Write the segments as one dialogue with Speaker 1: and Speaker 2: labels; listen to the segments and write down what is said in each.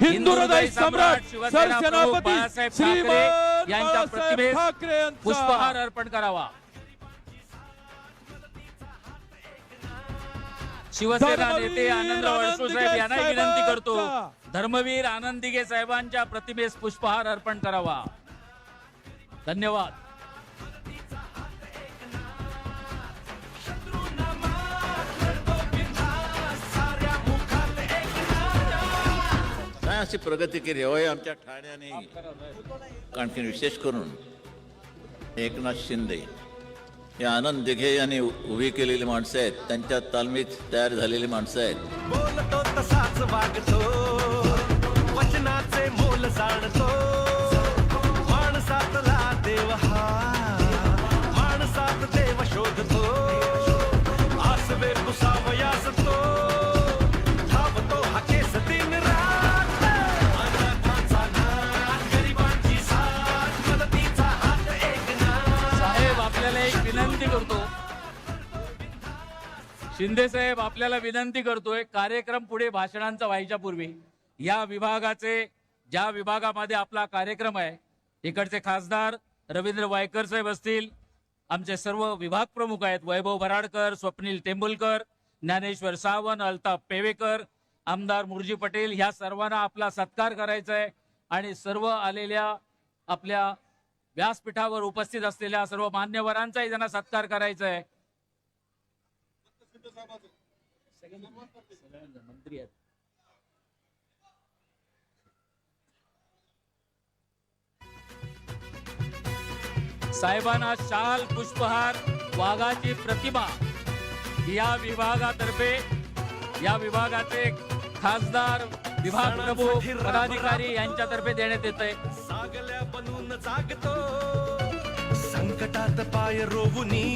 Speaker 1: हिंदू हृदय सम्राट
Speaker 2: शिवसेना प्रमुख
Speaker 1: सरसेनापती
Speaker 2: बाळासाहेब ठाकरे यांच्या प्रतिमेस
Speaker 1: ठाकरे
Speaker 2: पुष्पहार अर्पण करावा। शिवसेना नेते आनंदराव अडसूळ साहेब यांना विनंती करतो, धर्मवीर आनंद दिघे साहेबांच्या प्रतिमेस पुष्पहार अर्पण करावा। धन्यवाद।
Speaker 3: काय अशी प्रगती केली होय आमच्या ठाण्याने। आणखी विशेष करून एकनाथ शिंदे हे आनंद दिघे यांनी उभी केलेली माणसं आहेत, त्यांच्या तालमीत तयार झालेली माणसं आहेत।
Speaker 4: बोलतो तसाच वागतो, वचनाचे मोल जाणतो, माणसातला देव हा, माणसात देव शोधतो, आसवे कुसावयास तो धावतो हा केस दिन रात, अनाथांचा नाथ, गरिबांची साथ, मदतीचा हात एकनाथ।
Speaker 2: साहेब आपल्याला एक विनंती करतो, शिंदे साहेब आपल्याला विनंती करतोय, कार्यक्रम पुढे भाषणांचा व्हायच्या पूर्वी या विभागाचे, ज्या विभागामध्ये आपला कार्यक्रम आहे, इकडचे खासदार रवींद्र वायकर साहेब असतील, आमचे सर्व विभाग प्रमुख आहेत, वैभव भराडकर, स्वप्नील टेंबुलकर, ज्ञानेश्वर सावंत, अल्ताफ पेवेकर, आमदार मुरजी पटेल, ह्या सर्वांना आपला सत्कार करायचा आहे आणि सर्व आलेल्या आपल्या व्यासपीठावर उपस्थित असलेल्या सर्व मान्यवरांचाही त्यांना सत्कार करायचा आहे। मंत्री आहेत साहेबांना शाल, पुष्पहार, वाघाची प्रतिमा या विभागातर्फे, या विभागाचे खासदार, विभाग प्रमुख, पदाधिकारी यांच्यातर्फे देण्यात येत आहे।
Speaker 4: सागल्या बनून जागतो, संकटात पाय रोवुनी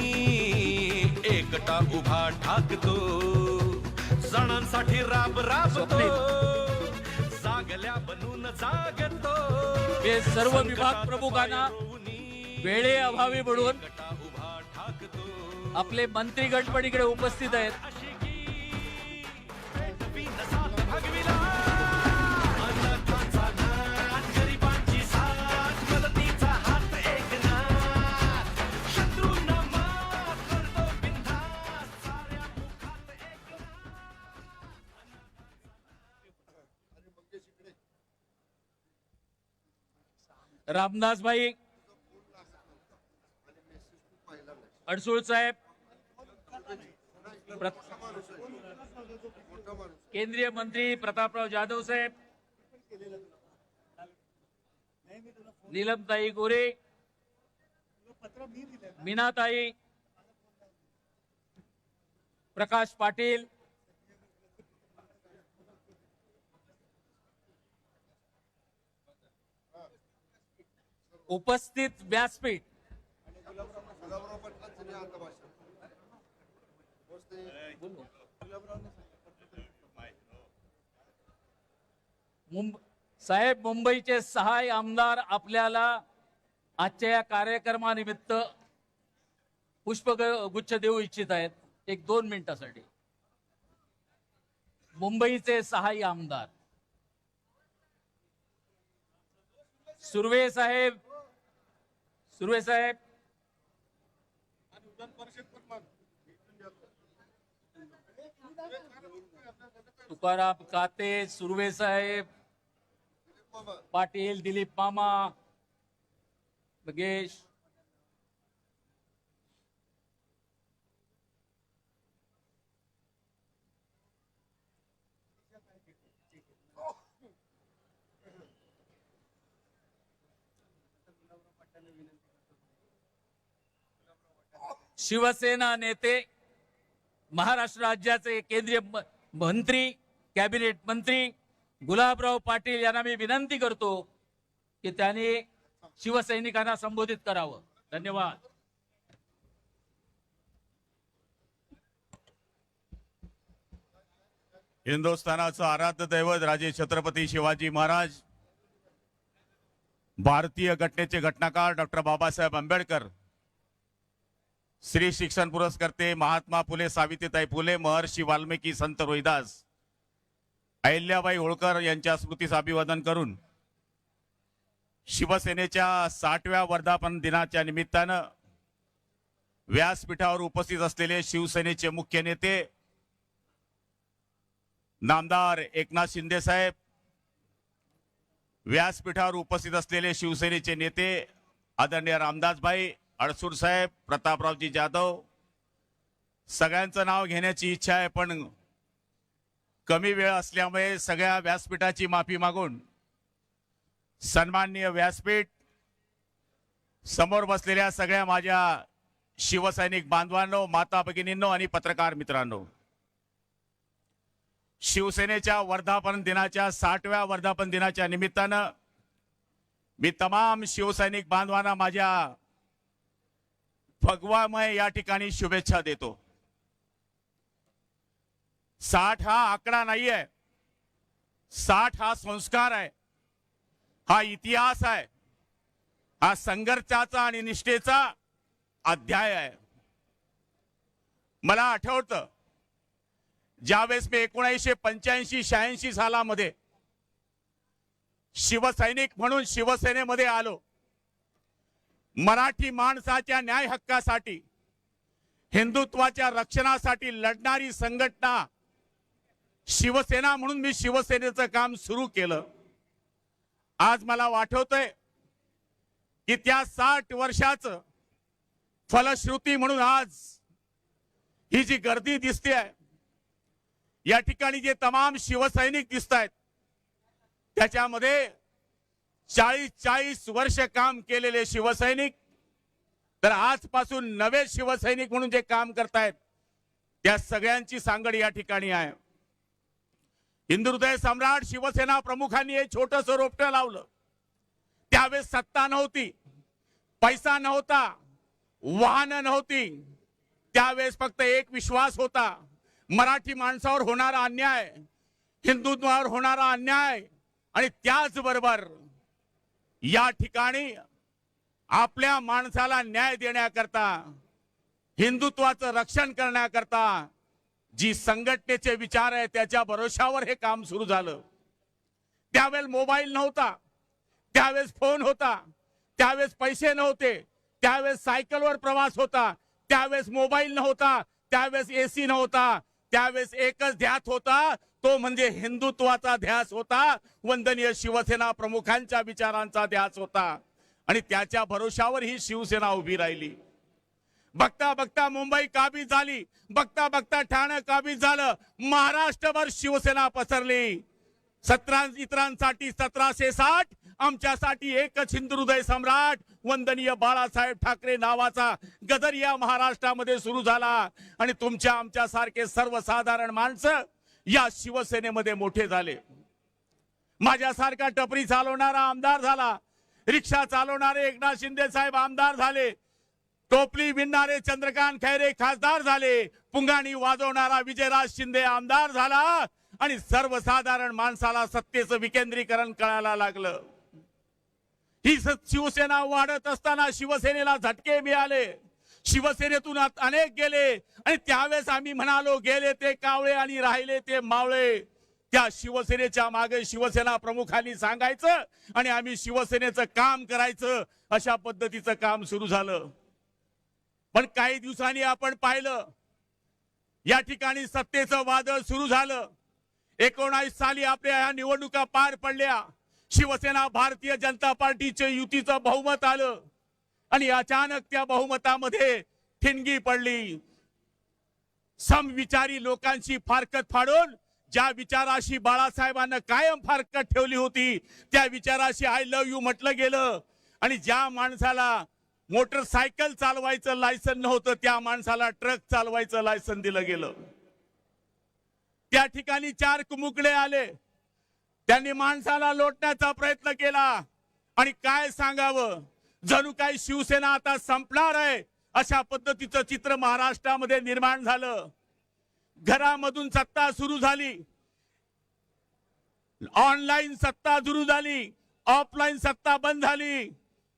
Speaker 4: एकटा उभा ठाकतो, जणांसाठी राब राबतो, सागल्या बनून जागतो।
Speaker 2: हे सर्व विभाग प्रमुखांना वेळे अभावी म्हणून
Speaker 4: उभा ठाकतो,
Speaker 2: आपले मंत्रीगण पण इकडे उपस्थित आहेत।
Speaker 4: भगविला अनाथांचा नाथ, गरिबांची साथ, मदतीचा हात एकनाथ, शत्रूंना मात करतो बिनधास्त, साऱ्या मुखात एकनाथ।
Speaker 2: रामदास भाई अडसूळ साहेब, केंद्रीय मंत्री प्रतापराव जाधव साहेब, नीलमताई गोरे, मीनाताई, प्रकाश पाटील, उपस्थित व्यासपीठ साहेब, मुंबईचे 6 आमदार आपल्याला आजच्या या कार्यक्रमानिमित्त पुष्पगुच्छ देऊ इच्छित आहेत, 1-2 मिनिटासाठी। मुंबईचे 6 आमदार सुर्वे साहेब, सुर्वे साहेब, तुकाराम काते, सुर्वे साहेब, पाटील, दिलीप मामा, मगेश, शिवसेना नेते, महाराष्ट्र राज्याचे केंद्रीय मंत्री, कॅबिनेट मंत्री गुलाबराव पाटील यांना मी विनंती करतो की त्यांनी शिवसैनिकांना संबोधित करावं। धन्यवाद।
Speaker 5: हिंदुस्थानाचं आराध्य दैवत राजे छत्रपती शिवाजी महाराज, भारतीय घटनेचे घटनाकार डॉक्टर बाबासाहेब आंबेडकर, श्री शिक्षण पुरस्कर्ते महात्मा फुले सावित्रीबाई फुले, महर्षी वाल्मिकी, संत रोहिदास अहिल्याबाई होळकर यांच्या स्मृतीस अभिवादन करून शिवसेनेच्या 60व्या वर्धापन दिनाच्या निमित्तानं व्यासपीठावर उपस्थित असलेले शिवसेनेचे मुख्य नेते नामदार एकनाथ शिंदे साहेब, व्यासपीठावर उपस्थित असलेले शिवसेनेचे नेते आदरणीय रामदासभाई अडसूर साहेब, प्रतापरावजी जाधव, सगळ्यांचं नाव घेण्याची इच्छा आहे पण कमी वेळ असल्यामुळे सगळ्या व्यासपीठाची माफी मागून सन्माननीय व्यासपीठ, समोर बसलेल्या सगळ्या माझ्या शिवसैनिक बांधवांनो, माता भगिनींनो आणि पत्रकार मित्रांनो, शिवसेनेच्या वर्धापन दिनाच्या 60व्या वर्धापन दिनाच्या निमित्तानं मी तमाम शिवसैनिक बांधवांना माझ्या भगवामय या ठिकाणी शुभेच्छा देतो। 60 हा आकडा नाहीये, 60 हा संस्कार आहे, हा इतिहास आहे, हा संघर्षाचा आणि निष्ठेचा अध्याय आहे। मला आठवतं ज्यावेळेस मी 1985-86 सालामध्ये शिवसैनिक म्हणून शिवसेनेमध्ये आलो, मराठी माणसाच्या न्याय हक्कासाठी, हिंदुत्वाच्या रक्षणासाठी लढणारी संघटना शिवसेना म्हणून मी शिवसेनेचं काम सुरू केलं। आज मला आठवतंय की त्या 60 वर्षाचं फलश्रुती म्हणून आज ही जी गर्दी दिसते आहे, या ठिकाणी जे तमाम शिवसैनिक दिसत आहेत, त्याच्यामध्ये 40 वर्ष काम केलेले शिवसैनिक, तर आजपासून नवे शिवसैनिक म्हणून जे काम करतायत त्या सगळ्यांची सांगड या ठिकाणी आहे। हिंदुहृदय सम्राट शिवसेना प्रमुखांनी हे छोटंसं रोपटं लावलं। त्यावेळेस सत्ता नव्हती, पैसा नव्हता, वाहनं नव्हती, त्यावेळेस फक्त एक विश्वास होता, मराठी माणसावर होणारा अन्याय, हिंदुत्वावर होणारा अन्याय आणि त्याचबरोबर या ठिकाणी आपल्या माणसाला न्याय देण्याकरता, हिंदुत्वाचं रक्षण करण्याकरता जी संघटनेचे विचार आहे त्याच्या भरोशावर हे काम सुरू झालं। त्यावेळेस मोबाईल नव्हता, त्यावेळेस फोन होता, त्यावेळेस पैसे नव्हते, त्यावेळेस सायकलवर प्रवास होता, त्यावेळेस मोबाईल नव्हता, त्यावेळेस एसी नव्हता, त्यावेळेस एकच ध्यास होता, तो म्हणजे हिंदुत्वाचा ध्यास होता, वंदनीय शिवसेना प्रमुखांच्या विचारांचा ध्यास होता आणि त्याच्या भरोशावर ही शिवसेना उभी राहिली। बघता बघता मुंबई काबीज झाली, बघता बघता ठाणे काबीज झालं, महाराष्ट्रभर शिवसेना पसरली। 17 इतरांसाठी 1760, आमच्यासाठी एकच हिंदुहृदय सम्राट वंदनीय बाळासाहेब ठाकरे नावाचा गदर या महाराष्ट्रामध्ये सुरू झाला आणि तुमच्या आमच्या सारखे सर्वसाधारण माणसं या शिवसेनेमध्ये मोठे झाले। माझ्यासारखा टपरी चालवणारा आमदार झाला, रिक्षा चालवणारे एकनाथ शिंदे साहेब आमदार झाले, टोपली विणणारे चंद्रकांत खैरे खासदार झाले, पुंगाणी वाजवणारा विजयराज शिंदे आमदार झाला आणि सर्वसाधारण माणसाला सत्तेचं विकेंद्रीकरण कळायला लागलं। ही शिवसेना वाढत असताना शिवसेनेला झटके मिळाले, शिवसेनेतून अनेक गेले आणि त्यावेळेस आम्ही म्हणालो गेले ते कावळे आणि राहिले ते मावळे। त्या शिवसेनेच्या मागे शिवसेना प्रमुखांनी सांगायचं आणि आम्ही शिवसेनेचं काम करायचं, अशा पद्धतीचं काम सुरू झालं। पण काही दिवसांनी आपण पाहिलं या ठिकाणी सत्तेचं वादळ सुरू झालं। 19 साली आपल्या ह्या निवडणुका पार पडल्या, शिवसेना भारतीय जनता पार्टीचे युतीचं बहुमत आलं आणि अचानक त्या बहुमतामध्ये ठिणगी पडली। समविचारी लोकांची फारकत फाडून ज्या विचाराशी बाळासाहेबांना कायम फारकत ठेवली होती त्या विचाराशी आय लव्ह यू म्हटलं गेलं आणि ज्या माणसाला मोटरसायकल चालवायचं लायसन नव्हतं त्या माणसाला ट्रक चालवायचं लायसन दिलं गेलं। त्या ठिकाणी 4 कुमुकले आले, त्यांनी माणसाला लोटण्याचा प्रयत्न केला आणि काय सांगावं, जणू काही शिवसेना आता संपणार आहे अशा पद्धतीचं चित्र महाराष्ट्रामध्ये निर्माण झालं। घरामधून सत्ता सुरू झाली, ऑनलाईन सत्ता सुरू झाली, ऑफलाईन सत्ता बंद झाली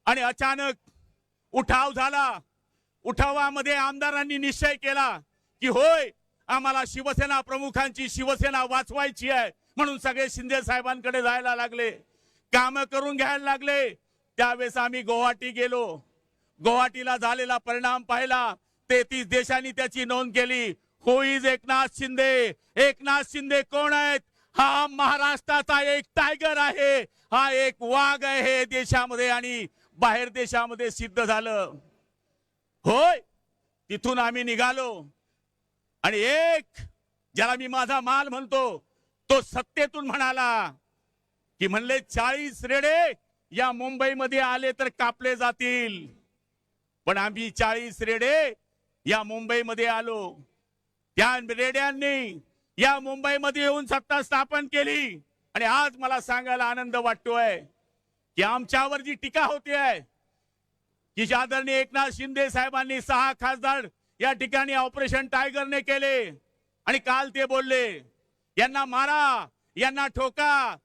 Speaker 5: आणि अचानक उठाव झाला। उठावामध्ये आमदारांनी निश्चय केला की होय आम्हाला शिवसेना प्रमुखांची शिवसेना वाचवायची आहे, म्हणून सगळे शिंदे साहेबांकडे जायला लागले, काम करून घ्यायला लागले. त्यावेळेस आम्ही गुवाहाटी गेलो. गुवाहाटीला झालेला परिणाम पाहिला. 33 देशांनी त्याची नोंद केली. हु इज एकनाथ शिंदे? एकनाथ शिंदे कोण आहेत? हा महाराष्ट्राचा एक टायगर आहे, हा एक वाघ आहे देशामध्ये आणि बाहेर देशामध्ये सिद्ध झालं. होय, तिथून आम्ही निघालो आणि एक ज्याला मी माझा माल म्हणतो तो सत्तेतून म्हणाला की म्हणले 40 रेडे या मुंबईमध्ये आले तर कापले जातील. पण आम्ही 40 रेडे या मुंबईमध्ये आलो. त्या रेड्यांनी या मुंबईमध्ये येऊन सत्ता स्थापन केली. आणि आज मला सांगायला आनंद वाटतोय की आमच्यावर जी टीका होते आहे की आदरणीय एकनाथ शिंदे साहेबांनी 6 खासदार या ठिकाणी ऑपरेशन टायगरने केले आणि काल ते बोलले यांना मारा, यांना ठोका,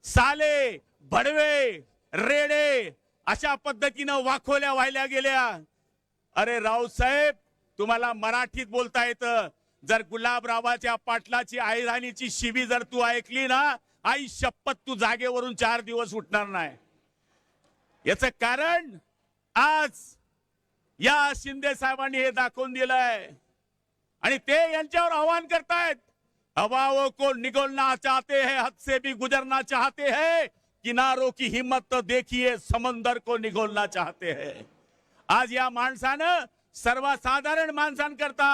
Speaker 5: साले, भडवे, रेडे अशा पद्धतीनं वाखोल्या व्हायला गेल्या. अरे रावसाहेब, तुम्हाला मराठीत बोलता येतं. जर गुलाबरावाच्या पाटलाची आईराणीची शिवी जर तू ऐकली ना, आई शपथ तू जागेवरून 4 दिवस उठणार नाही. याचं कारण आज या शिंदे साहेबांनी हे दाखवून दिलंय आणि ते यांच्यावर आव्हान करतायत. हवाओं को निगलना चाहते हैं, हद से भी गुजरना चाहते हैं, किनारों की हिम्मत तो देखिए, समंदर को निगलना चाहते हैं. आज या माणसानं सर्वसाधारण माणसांकरता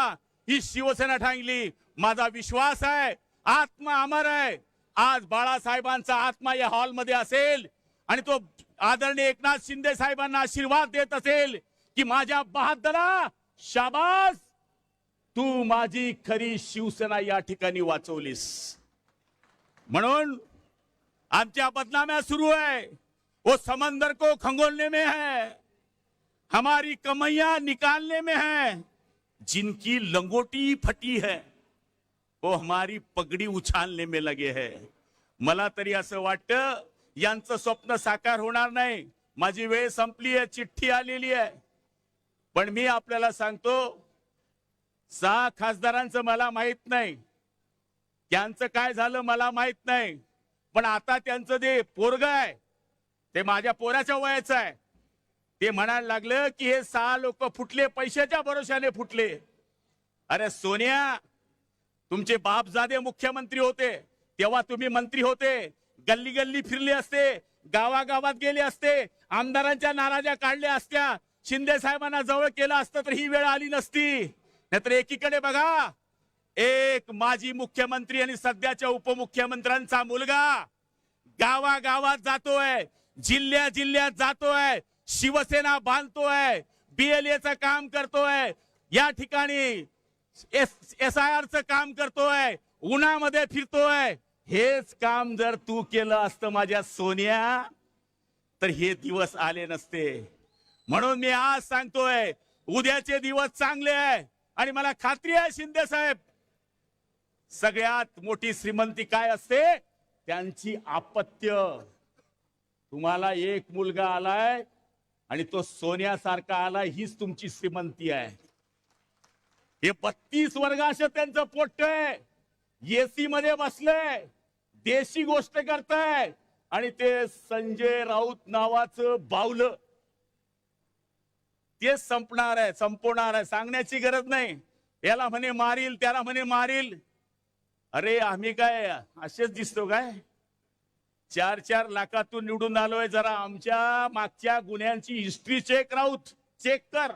Speaker 5: ही शिवसेना ठांगली. माझा विश्वास आहे आत्मा अमर आहे. आज बाळासाहेबांचा आत्मा या हॉलमध्ये असेल आणि तो आदरणीय एकनाथ शिंदे साहेबांना आशीर्वाद देत असेल की माझ्या बहादरा, शाबास, तू माझी खरी शिवसेना या ठिकाणी वाचवलीस. म्हणून आमच्या बदनाम्या सुरू आहे. वो समंदर को खंगोलने में है, हमारी कमैया निकालने में है. जिनकी लंगोटी फटी है वो हमारी पगड़ी उछालने में लगे है. मला तरी असं वाटतं यांचं स्वप्न साकार होणार नाही. माझी वेळ संपली आहे, चिठ्ठी आलेली आहे. पण मी आपल्याला सांगतो 6 खासदारांचं मला माहित नाही, त्यांचं काय झालं मला माहित नाही. पण आता त्यांचं जे पोरग आहे ते माझ्या पोराच्या वयाचं आहे. ते म्हणायला लागलं की हे 6 लोक फुटले, पैशाच्या भरोशाने फुटले. अरे सोनिया, तुमचे बापजादे मुख्यमंत्री होते तेव्हा तुम्ही मंत्री होते, गल्ली गल्ली फिरले असते, गावागावात गेले असते, आमदारांच्या नाराज्या काढल्या असत्या, शिंदे साहेबांना जवळ केलं असतं तर ही वेळ आली नसती. नाहीतर एकीकडे बघा, एक माजी मुख्यमंत्री आणि सध्याच्या उपमुख्यमंत्र्यांचा मुलगा गावागावात जातोय, जिल्ह्या जिल्ह्यात जातोय, शिवसेना बांधतोय, BLAचं काम करतोय, या ठिकाणी SIR चं काम करतोय, उन्हामध्ये फिरतोय. हेच काम जर तू केलं असतं माझ्या सोनिया तर हे दिवस आले नसते. म्हणून मी आज सांगतोय उद्याचे दिवस चांगले आहे आणि मला खात्री आहे शिंदे साहेब, सगळ्यात मोठी श्रीमंती काय असते? त्यांची अपत्य. तुम्हाला एक मुलगा आलाय आणि तो सोन्यासारखा आलाय, हीच तुमची श्रीमंती आहे. हे 32 वर्गाश त्यांचं पोट आहे, AC मध्ये बसलंय, देशी गोष्ट करताय आणि ते संजय राऊत नावाचं बावलं ते संपणार आहे, संपवणार आहे, सांगण्याची गरज नाही. याला म्हणे मारील, त्याला म्हणे मारील. अरे आम्ही काय असेच दिसतो काय? 4-4 लाखातून निवडून आलोय. जरा आमच्या मागच्या गुन्ह्यांची हिस्ट्री चेक, राऊत चेक कर.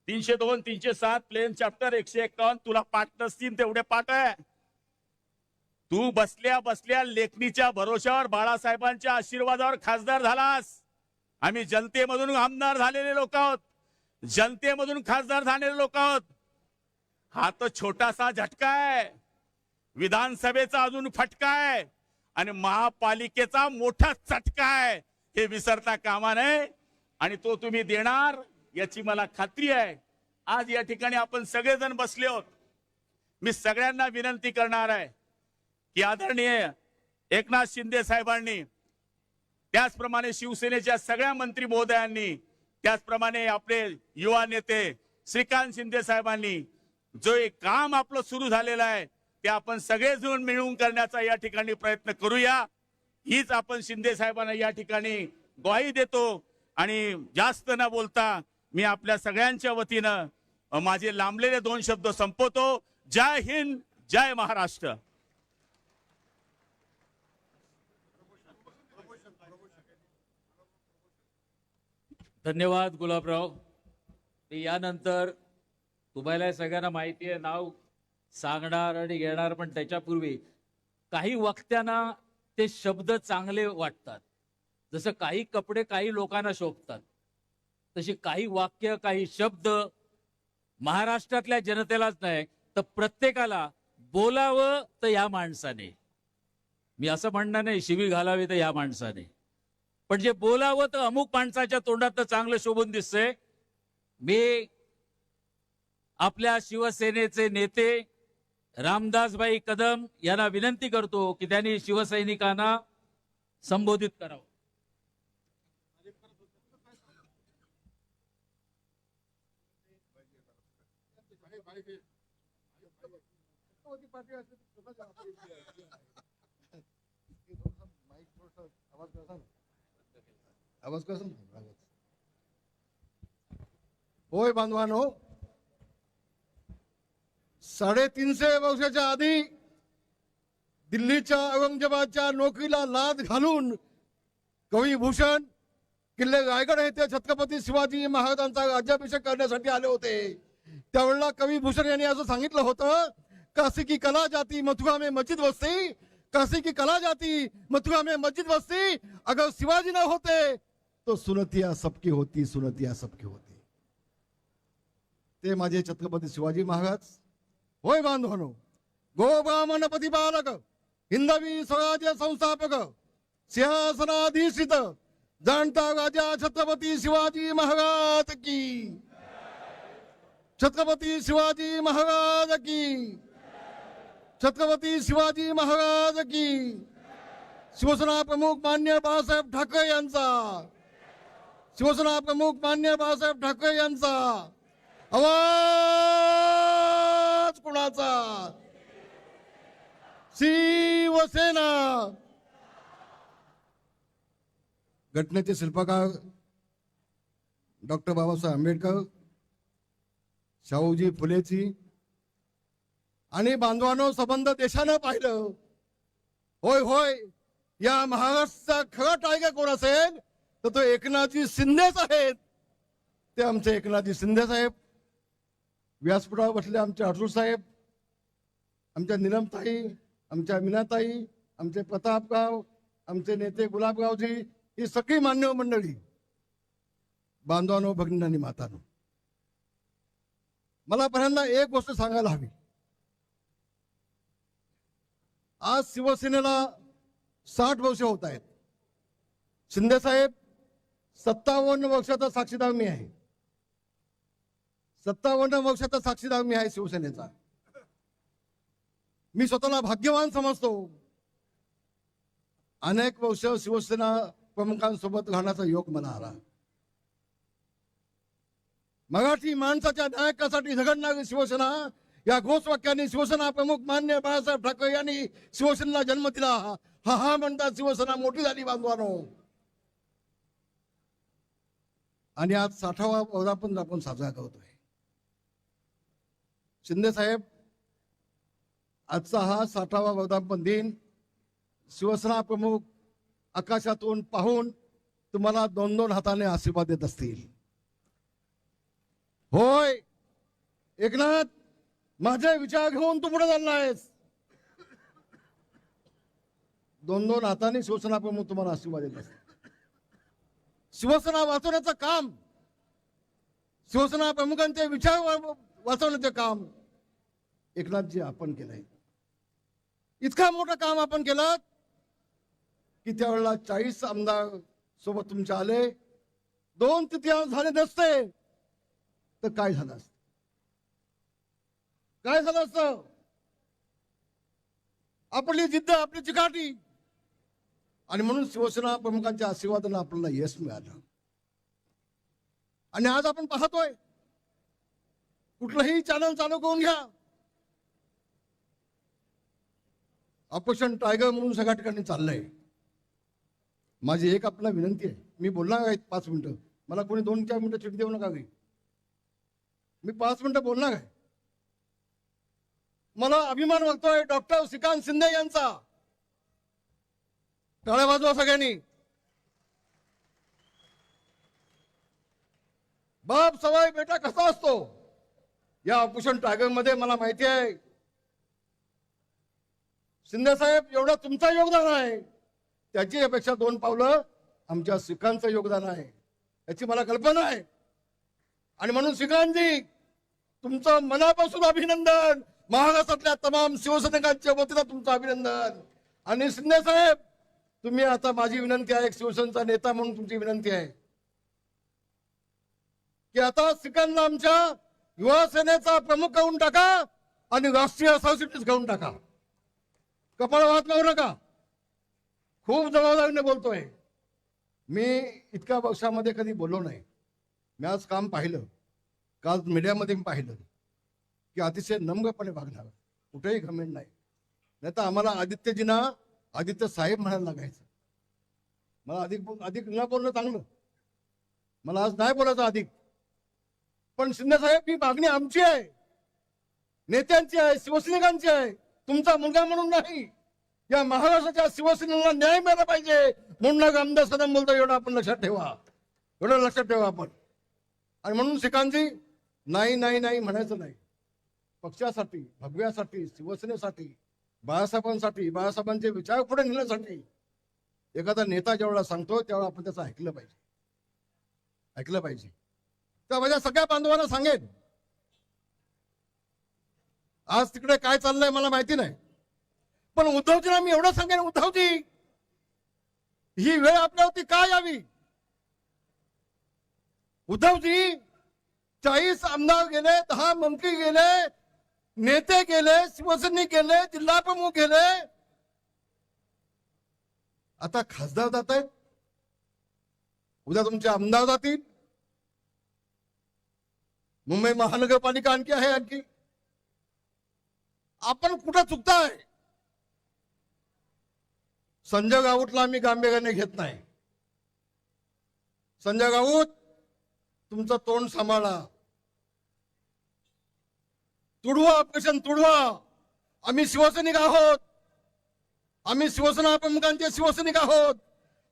Speaker 5: 302, 307 प्लेन चॅप्टर 151 तुला पाठ नसतील तेवढे पाठ आहे. तू बसल्या बसल्या लेखणीच्या भरोशावर बाळासाहेबांच्या आशीर्वादावर खासदार झालास. आम्ही जनतेमधून आमदार झालेले लोक आहोत, जनतेमधून खासदार झालेले लोक आहोत. हा तो छोटासा झटका आहे, विधानसभेचा अजून फटका आहे आणि महापालिकेचा मोठा चटका आहे. हे विसरता कामा नये आणि तो तुम्ही देणार याची मला खात्री आहे. आज या ठिकाणी आपण सगळेजण बसले आहोत. मी सगळ्यांना विनंती करणार आहे की आदरणीय एकनाथ शिंदे साहेबांनी, त्याचप्रमाणे शिवसेनेच्या सगळ्या मंत्री महोदयांनी, त्याचप्रमाणे आपले युवा नेते श्रीकांत शिंदे साहेबांनी जो एक काम आपलं सुरू झालेलं आहे ते आपण सगळेजण मिळून करण्याचा या ठिकाणी प्रयत्न करूया. हीच आपण शिंदे साहेबांना या ठिकाणी ग्वाही देतो. आणि जास्त न बोलता मी आपल्या सगळ्यांच्या वतीनं माझे लांबलेले 2 शब्द संपवतो. जय हिंद, जय महाराष्ट्र.
Speaker 2: धन्यवाद गुलाबराव. यानंतर तुम्हाला सगळ्यांना माहिती आहे, नाव सांगणार आणि घेणार, पण त्याच्यापूर्वी काही वक्त्यांना ते शब्द चांगले वाटतात. जसं काही कपडे काही लोकांना शोभतात, तशी काही वाक्य काही शब्द महाराष्ट्रातल्या जनतेलाच नाही तर प्रत्येकाला बोलावं तर या माणसाने. मी असं म्हणणार नाही शिवी घालावी तर या माणसाने, पण जे बोलावं तर अमुक माणसाच्या तोंडात चांगलं शोभून दिसतंय. मी आपल्या शिवसेनेचे नेते रामदासभाई कदम यांना विनंती करतो की त्यांनी शिवसैनिकांना संबोधित करावं.
Speaker 1: आवाज कसा? होय बांधवानो, 350 वर्षाच्या आधी दिल्लीच्या औरंगजेबाच्या नोकरीला लाद घालून कविभूषण किल्ले रायगड येथे छत्रपती शिवाजी महाराजांचा राज्याभिषेक करण्यासाठी आले होते. त्यावेळेला कविभूषण यांनी असं सांगितलं होतं, काशी की कला जाती मथुरा में मस्जिद बसती, काशी की कला जाती मथुरा में मस्जिद बसती, अगर शिवाजी न होते तो सुनतिया सबकी होती, सुनतिया सबकी होती. ते माझे छत्रपती शिवाजी महाराज. होय बांधवानो, गो ब्राह्मण प्रतिपालक, हिंदवी स्वराज्य संस्थापक, सिंहासनाधीशित जाणता राजा छत्रपती शिवाजी महाराज की, छत्रपती शिवाजी महाराज की, छत्रपती शिवाजी महाराज की. शिवसेना प्रमुख मान्य बाळासाहेब ठाकरे यांचा, शिवसेना प्रमुख मान्य बाळासाहेब ठाकरे यांचा आवाज कुणाचा? शिवसेना. घटनेचे शिल्पकार डॉक्टर बाबासाहेब आंबेडकर, शाहूजी फुलेची आणि बांधवांनो संबंध देशानं पाहिलं. होय होय, या महाराष्ट्राचा खरा टायगर कोण असेल तर तो एकनाथजी शिंदेच आहेत. ते आमचे एकनाथजी शिंदे साहेब. व्यासपीठावर बसले आमचे अटूर साहेब, आमच्या नीलमताई, आमच्या मीनाताई, आमचे प्रतापराव, आमचे नेते गुलाबरावजी, ही सगळी मान्य मंडळी. बांधवांनो, भगिनींनी, मातांनो, मला पहिल्यांदा एक गोष्ट सांगायला हवी. आज शिवसेनेला 60 वर्ष होत आहेत. शिंदे साहेब 57 वर्षाचा साक्षीदार मी आहे. 57 वर्षाचा साक्षीदार मी आहे शिवसेनेचा. मी स्वतःला भाग्यवान समजतो. अनेक वर्ष शिवसेना प्रमुखांसोबत राहण्याचा योग मला आला. मराठी माणसाच्या नायकासाठी झगडणारी शिवसेना या घोषवाक्याने शिवसेना प्रमुख मान्य बाळासाहेब ठाकरे यांनी शिवसेनेला जन्म दिला. हा म्हणतात शिवसेना मोठी झाली बांधवानो. आणि आज 60वा वर्धापन आपण साजरा करतोय. शिंदे साहेब, आजचा हा 60वा वर्धापन दिन शिवसेना प्रमुख आकाशातून पाहून तुम्हाला 2-2 हाताने आशीर्वाद देत असतील. होय एकनाथ, माझे विचार घेऊन तू पुढे चालला आहेस. 2-2 हाताने शिवसेना प्रमुख तुम्हाला आशीर्वाद देत असतील. शिवसेना वाचवण्याचं काम, शिवसेना प्रमुखांचे विचार वाचवण्याचे काम एकनाथजी आपण केलंय. इतका मोठं काम आपण केलं की त्यावेळेला 40 आमदार सोबत तुमच्या आले. 2/3 झाले नसते तर काय झालं असतं? काय झालं असतं? आपली जिद्द, आपली चिकाटी, आणि म्हणून शिवसेना प्रमुखांच्या आशीर्वादाने आपल्याला यश मिळालं. आणि आज आपण पाहतोय, कुठलंही चॅनल चालू करून घ्या, ऑपरेशन टायगर म्हणून सगळ्या ठिकाणी चाललंय. माझी एक आपल्याला विनंती आहे, मी बोलणार आहे 5 मिनिटं, मला कोणी 2-4 मिनिटं चिठी देऊ नका. मी 5 मिनिटं बोलणार आहे. मला अभिमान वाटतोय डॉक्टर श्रीकांत शिंदे यांचा. टाळ्या वाजवा सगळ्यांनी. बाप सवाई बेटा कसा असतो या ऑपरेशन टायगर मध्ये मला माहिती आहे. शिंदे साहेब एवढं तुमचं योगदान आहे, त्याची अपेक्षा 2 पावलं आमच्या श्रीकांतचं योगदान आहे, याची मला कल्पना आहे. आणि म्हणून श्रीकांतजी तुमचं मनापासून अभिनंदन. महाराष्ट्रातल्या तमाम शिवसैनिकांच्या वतीनं तुमचं अभिनंदन. आणि शिंदे साहेब तुम्ही आता, माझी विनंती आहे, एक शिवसेनेचा नेता म्हणून तुमची विनंती आहे की आता श्रीकांतला आमच्या युवा सेनेचा प्रमुख करून टाका आणि राष्ट्रीय सरचिटणीस करून टाका. कपाळ वाहत लावू नका. खूप जबाबदारीने बोलतोय. मी इतक्या वर्षामध्ये कधी बोललो नाही. मी आज काम पाहिलं, काल मीडियामध्ये मी पाहिलं की अतिशय नम्रपणे वागणार, कुठेही घमेंड नाही. नाही तर आम्हाला आदित्यजींना आदित्य साहेब म्हणायला लागायचं. मला अधिक न बोलणं चांगलं, मला आज नाही बोलायचं अधिक. पण शिंदे साहेब ही मागणी आमची आहे, नेत्यांची आहे, शिवसैनिकांची आहे, तुमचा मुलगा म्हणून नाही. या महाराष्ट्राच्या शिवसेनेला न्याय मिळाला पाहिजे म्हणून आमदार सदन बोलतो. एवढं आपण लक्षात ठेवा, एवढं लक्षात ठेवा आपण. आणि म्हणून श्रीकांतजी नाही नाही नाही म्हणायचं नाही. पक्षासाठी, भगव्यासाठी, शिवसेनेसाठी, बाळासाहेबांसाठी, बाळासाहेबांचे विचार पुढे नेण्यासाठी एखादा नेता जेवढा सांगतो तेवढा आपण त्याचं ऐकलं पाहिजे, ऐकलं पाहिजे. तर माझ्या सगळ्या बांधवांना सांगेन, आज तिकडे काय चाललंय मला माहिती नाही, पण उद्धवजींना मी एवढं सांगेन, उद्धवजी ही वेळ आपल्यावरती का यावी? उद्धवजी 40 आमदार गेले, 10 मंत्री गेले, नेते गेले, शिवसैनिक गेले, जिल्हा प्रमुख गेले, आता खासदार जात आहेत, उद्या तुमचे आमदार जातील, मुंबई महानगरपालिका आणखी आहे. आणखी आपण कुठं चुकताय? संजय राऊतला आम्ही गांभीर्याने घेत नाही. संजय राऊत तुमचं तोंड सांभाळा, तुडवा ऑपरेशन तुडवा. आम्ही शिवसैनिक आहोत, आम्ही शिवसेना प्रमुखांचे शिवसैनिक आहोत,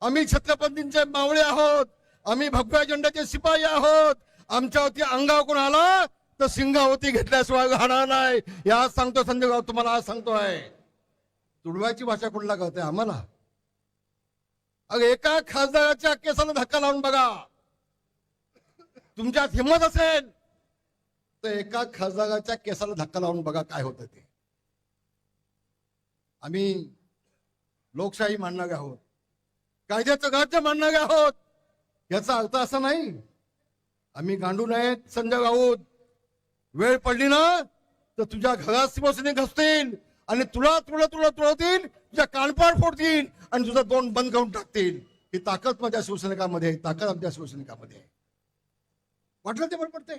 Speaker 1: आम्ही छत्रपतींचे मावळे आहोत, आम्ही भगव्या झेंड्याचे शिपाई आहोत. आमच्यावरती अंगावर कोण आला तर सिंगावती घेतल्याशिवाय राहणार नाही. या सांगतो संजय राऊत तुम्हाला, आज सांगतोय. तुडवायची भाषा कुठला कळते आम्हाला? अरे एका खासदाराच्या केसाला धक्का लावून बघा, तुमच्यात हिंमत असेल तर एका खासदाराच्या केसाला धक्का लावून बघा काय होतं ते. आम्ही लोकशाही मानणारे आहोत, कायद्याचं राज्य मानणारे आहोत. याचा अर्थ असा नाही आम्ही गांडू नाहीत. संजय राऊत वेळ पडली ना तर तुझ्या घरात शिवसैनिक असतील आणि तुला तुळवतील, तुझ्या कानपाड फोडतील आणि तुझं तोंड बंद करून टाकतील. ही ताकद माझ्या शिवसैनिकामध्ये आहे, ताकद आमच्या शिवसैनिकामध्ये आहे. वाटलं ते बडबडते.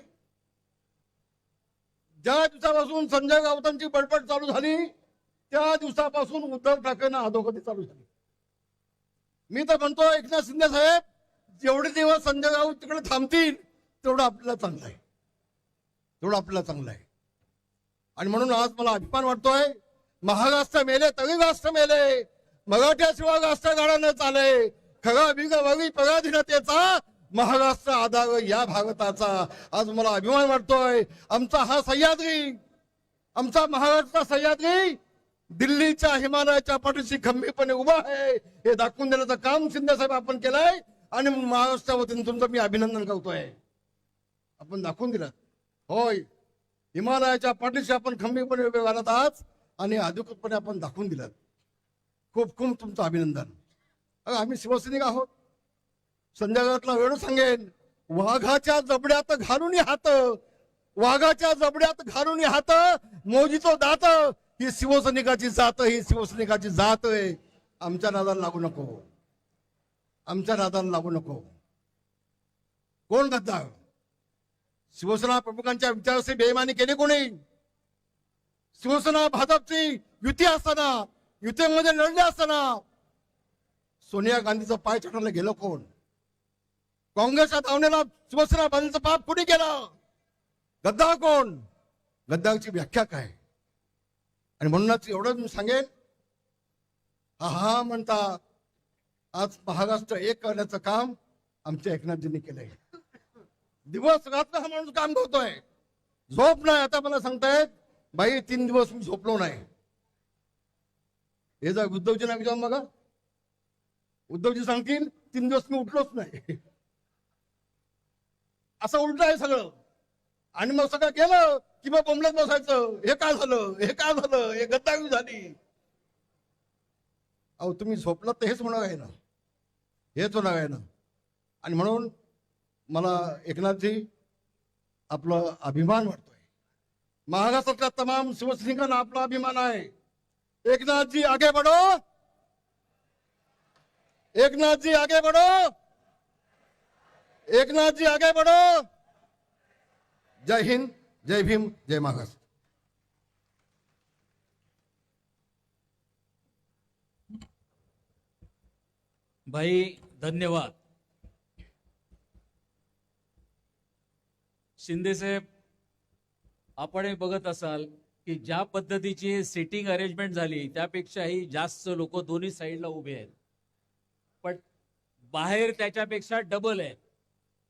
Speaker 1: ज्या दिवसापासून संजय राऊतांची बडबड चालू झाली त्या दिवसापासून उद्धव ठाकरेंना अधोगती चालू झाली. मी तर म्हणतो एकनाथ शिंदे साहेब, जेवढे दिवस संजय राऊत तिकडे थांबतील तेवढं आपल्याला चांगलं आहे, तेवढं आपल्याला चांगलं आहे. आणि म्हणून आज मला अभिमान वाटतोय, महाराष्ट्र मेले तरी राष्ट्र मेले, मराठ्याशिवाय राष्ट्र गाडा न चाले, खरा बिगवरी पराधीनतेचा महाराष्ट्र आधार या भारताचा. आज मला अभिमान वाटतोय. आमचा हा सह्याद्री, आमचा महाराष्ट्र सह्याद्री दिल्लीच्या हिमालयाच्या पाठीशी खंबीरपणे उभा आहे हे दाखवून देण्याचं काम शिंदे साहेब आपण केलंय. आणि महाराष्ट्र वतीने तुमचं मी अभिनंदन करतोय. आपण दाखवून दिलं, होय हिमालयाच्या पाठीशी आपण खंबीरपणे उभे राहत आहात आणि अधिकृतपणे आपण दाखवून दिलं. खूप खूप तुमचं अभिनंदन. आम्ही शिवसैनिक आहोत. संजय राऊतला वेळ सांगेन, वाघाच्या जबड्यात घालून हात, वाघाच्या जबड्यात घालून हात, मोजीतो दात, ही शिवसैनिकाची जात, ही शिवसैनिकाची जात आहे. आमच्या नादाला लागू नको, आमच्या नादाला लागू नको. कोण गद्दार? शिवसेना प्रमुखांच्या विचाराशी बेईमानी केली कोणी? शिवसेना भाजपची युती असताना युतीमध्ये लढले असताना सोनिया गांधीचा पाय छाटायला गेलो कोण? काँग्रेसच्या धावण्याला शिवसेना बांधीचं पाप कुठे केलं? गद्दार कोण? गद्दारची व्याख्या काय? आणि म्हणूनच एवढं मी सांगेन, हा म्हणता आज महाराष्ट्र एक करण्याचं काम आमच्या एकनाथजींनी केलंय. दिवस रात्र हा माणूस काम करतोय, झोप नाही. आता मला सांगतायत बाई 3 दिवस मी झोपलो नाही. हे जर उद्धवजींना विचारून बघा, उद्धवजी सांगतील 3 दिवस मी उठलोच नाही. असं उलट आहे सगळं. आणि मग सगळं केलं की मग बोंबलत बसायचं, हे काय झालं, हे काय झालं, हे गद्दारी झाली. अहो तुम्ही झोपलात तर हेच होणार आहे ना, हेच होणार आहे ना. आणि म्हणून मला एकनाथजी आपला अभिमान वाटतोय. महाराष्ट्रातल्या तमाम शिवसैनिकांना आपला अभिमान आहे. एकनाथजी आगे बढ़ो, एकनाथजी आगे बढ़ो, एकनाथजी आगे बढ़ो. जय हिंद, जय भीम, जय महाराष्ट्र.
Speaker 2: भाई धन्यवाद. शिंदे साहेब, आपण बघत असाल की ज्या पद्धतीची सिटिंग अरेंजमेंट झाली त्यापेक्षाही जास्त लोक दोन्ही साईडला उभे आहेत, पण बाहेर त्याच्यापेक्षा डबल आहे.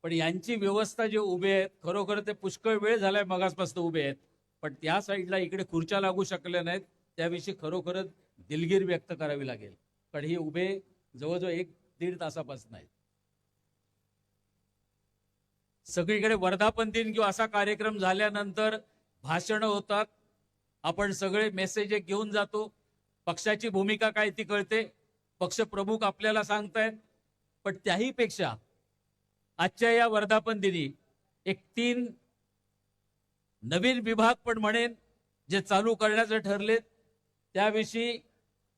Speaker 2: पण यांची व्यवस्था जे उभे आहेत खरोखर ते पुष्कळ वेळ झालाय मगासपासून उभे आहेत, पण त्या साईडला इकडे खुर्च्या लागू शकल्या नाहीत. त्याविषयी खरोखरच दिलगीर व्यक्त करावी लागेल, पण हे उभे जवळजवळ 1-1.5 तासापासून आहेत. सगळीकडे वर्धापन दिन किंवा असा कार्यक्रम झाल्यानंतर भाषण होतात, आपण सगळे मेसेज घेऊन जातो, पक्षाची भूमिका काय ती कळते, पक्ष प्रमुख आपल्याला सांगतायत. पण त्याही पेक्षा आजच्या या वर्धापन दिनी 3 नवीन विभाग पण म्हणेन जे चालू करण्याचे ठरलेत, त्याविषयी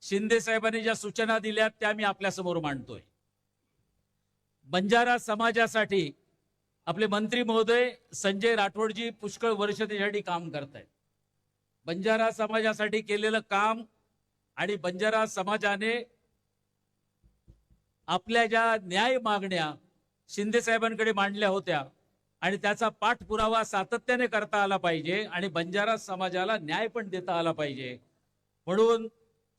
Speaker 2: शिंदे साहेबांनी ज्या सूचना दिल्या त्या मी आपल्या समोर मांडतोय. बंजारा समाजासाठी आपले मंत्री महोदय संजय राठोडजी पुष्कळ वर्ष त्यासाठी काम करतायत. बंजारा समाजासाठी केलेलं काम आणि बंजारा समाजाने आपल्या ज्या न्याय मागण्या शिंदे साहेबांकडे मांडल्या होत्या आणि त्याचा पाठपुरावा सातत्याने करता आला पाहिजे आणि बंजारा समाजाला न्याय पण देता आला पाहिजे. म्हणून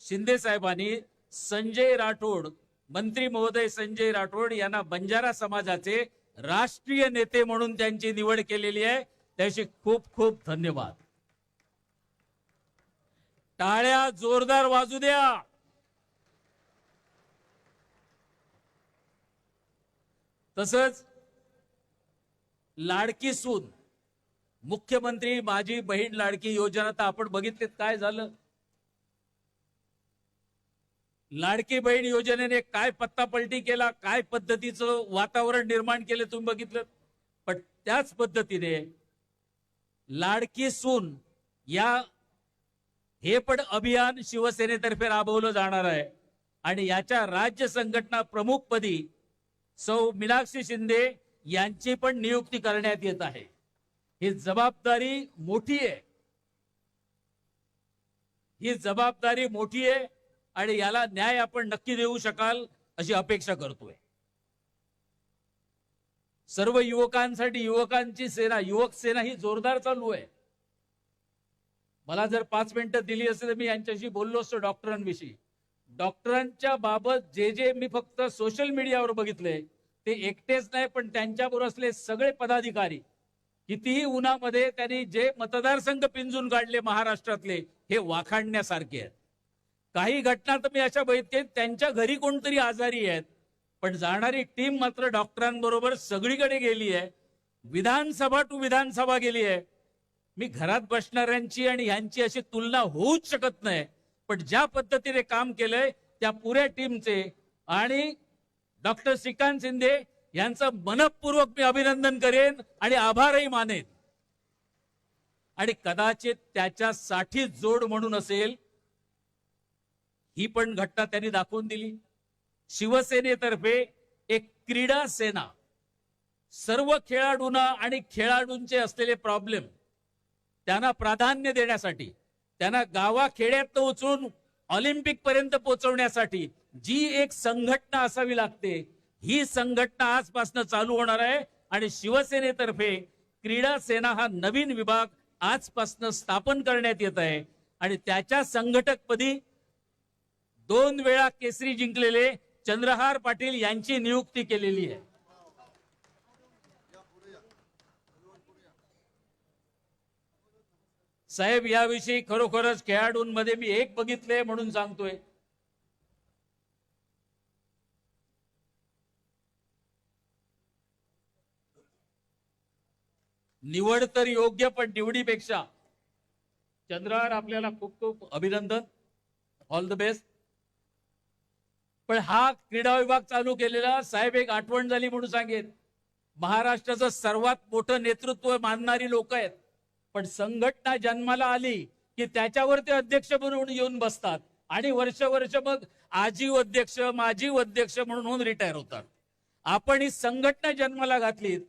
Speaker 2: शिंदे साहेबांनी संजय राठोड, मंत्री महोदय संजय राठोड यांना बंजारा समाजाचे राष्ट्रीय नेते म्हणून त्यांची निवड केलेली आहे. त्याची खूप खूप धन्यवाद. टाळ्या जोरदार वाजू द्या. तसंच लाडकी सून, मुख्यमंत्री माझी बहीण लाडकी योजना तर आपण बघितलेत काय झालं. लाडकी बहीण योजनेने काय पत्तापलटी केला, काय पद्धतीचं वातावरण निर्माण केलं तुम्ही बघितलं. पण त्याच पद्धतीने लाडकी सून हे पण अभियान शिवसेनेतर्फे राबवलं जाणार आहे आणि याच्या राज्य संघटना प्रमुखपदी सौ मीनाक्षी शिंदे यांची पण नियुक्ती करण्यात येत आहे. ही जबाबदारी मोठी आहे, ही जबाबदारी मोठी आहे आणि याला न्याय आपण नक्की देऊ शकाल अशी अपेक्षा करतोय. सर्व युवकांसाठी युवकांची सेना, युवक सेना ही जोरदार चालू आहे. मला जर 5 मिनिटं दिली असते तर मी यांच्याशी बोललो असतो डॉक्टरांविषयी. डॉक्टरांच्या बाबत जे मी फक्त सोशल मीडियावर बघितले ते एकटेच नाही, पण त्यांच्याबरोबर असले सगळे पदाधिकारी, कितीही उन्हामध्ये त्यांनी जे मतदारसंघ पिंजून काढले महाराष्ट्रातले, हे वाखाणण्यासारखे आहेत. काही घटना तर मी अशा बघितल्या त्यांच्या घरी कोणतरी आजारी आहेत, पण जाणारी टीम मात्र डॉक्टरांबरोबर सगळीकडे गेली आहे. विधानसभा टू विधानसभा गेली आहे. मी घरात बसणाऱ्यांची आणि ह्यांची अशी तुलना होऊच शकत नाही, पण ज्या पद्धतीने काम केलंय त्या पुऱ्या टीमचे आणि डॉक्टर श्रीकांत शिंदे यांचं मनपूर्वक मी अभिनंदन करेन आणि आभारही मानेन. आणि कदाचित त्याच्यासाठी जोड म्हणून असेल ही पण घटना त्यांनी दाखवून दिली. शिवसेनेतर्फे एक क्रीडा सेना, सर्व खेळाडूंना आणि खेळाडूंचे असलेले प्रॉब्लेम त्यांना प्राधान्य देण्यासाठी, त्यांना गावाखेड्यात उचलून ऑलिम्पिक पर्यंत पोहोचवण्यासाठी जी एक संघटना असावी लागते, ही संघटना आजपासून चालू होणार आहे आणि शिवसेनेतर्फे क्रीडा सेना हा नवीन विभाग आजपासून स्थापन करण्यात येत आहे आणि त्याच्या संघटकपदी 2 वेळा केसरी जिंकलेले चंद्रहार पाटील यांची नियुक्ती केलेली आहे. साहेब, याविषयी खरोखरच खेळाडूंमध्ये मी एक बघितले म्हणून सांगतोय. निवड तर योग्य, पण निवडीपेक्षा चंद्रहार आपल्याला खूप खूप अभिनंदन, ऑल द बेस्ट. पण हा क्रीडा विभाग चालू केलेला साहेब एक आठवण झाली म्हणून सांगेन. महाराष्ट्राचं सर्वात मोठं नेतृत्व मानणारी लोक आहेत, पण संघटना जन्माला आली की त्याच्यावर ते अध्यक्ष म्हणून येऊन बसतात आणि वर्ष मग आजीव अध्यक्ष माजी अध्यक्ष म्हणून रिटायर होतात. आपण ही संघटना जन्माला घातलीत.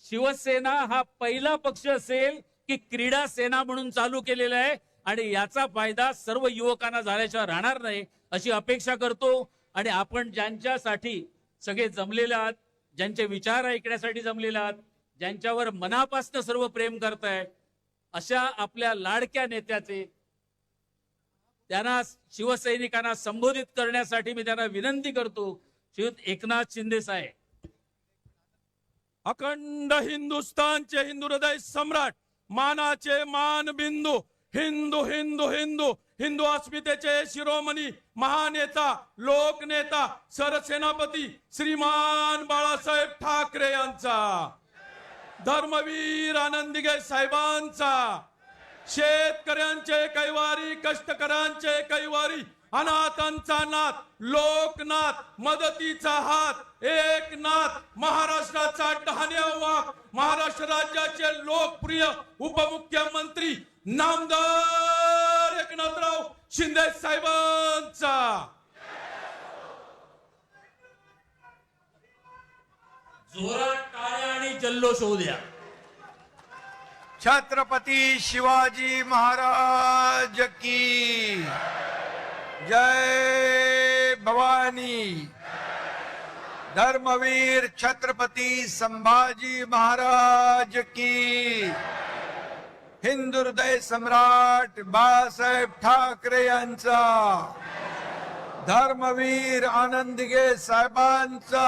Speaker 2: शिवसेना हा पहिला पक्ष असेल की क्रीडा सेना म्हणून चालू केलेला आहे आणि याचा फायदा सर्व युवकांना झाल्याशिवाय राहणार नाही अशी अपेक्षा करतो. आणि आपण ज्यांच्यासाठी सगळे जमलेले आहात, ज्यांचे विचार ऐकण्यासाठी जमलेले आहात, ज्यांच्यावर मनापासून सर्व प्रेम करताय, अशा आपल्या लाडक्या नेत्याचे त्यांना शिवसैनिकांना संबोधित करण्यासाठी मी त्यांना विनंती करतो. श्रीयुत एकनाथ शिंदे साहेब.
Speaker 6: अखंड हिंदुस्थानचे हिंदू हृदय सम्राट, मानाचे मान बिंदू, हिंदू हिंदू हिंदू हिंदू अस्मितेचे शिरोमणी, महानेता, लोकनेता, सरसेनापती श्रीमान बाळासाहेब ठाकरे यांचा, धर्मवीर आनंद दिघे साहेबांचा, शेतकऱ्यांचे कैवारी, कष्टकऱ्यांचे कैवारी, अनाथांचा नाथ, लोकनाथ, मदतीचा हात, एकनाथ, महाराष्ट्राचा डहाण्या वाघ, महाराष्ट्र राज्याचे लोकप्रिय उपमुख्यमंत्री नामदार एकनाथराव शिंदे साहेबांचा.
Speaker 2: जोरात टाळ्या आणि जल्लोष होऊ द्या.
Speaker 7: छत्रपती शिवाजी महाराज की जय भवानी. धर्मवीर छत्रपती संभाजी महाराज की. हिंदू हृदय सम्राट बाळासाहेब ठाकरे यांचा, धर्मवीर आनंद दिघे साहेबांचा.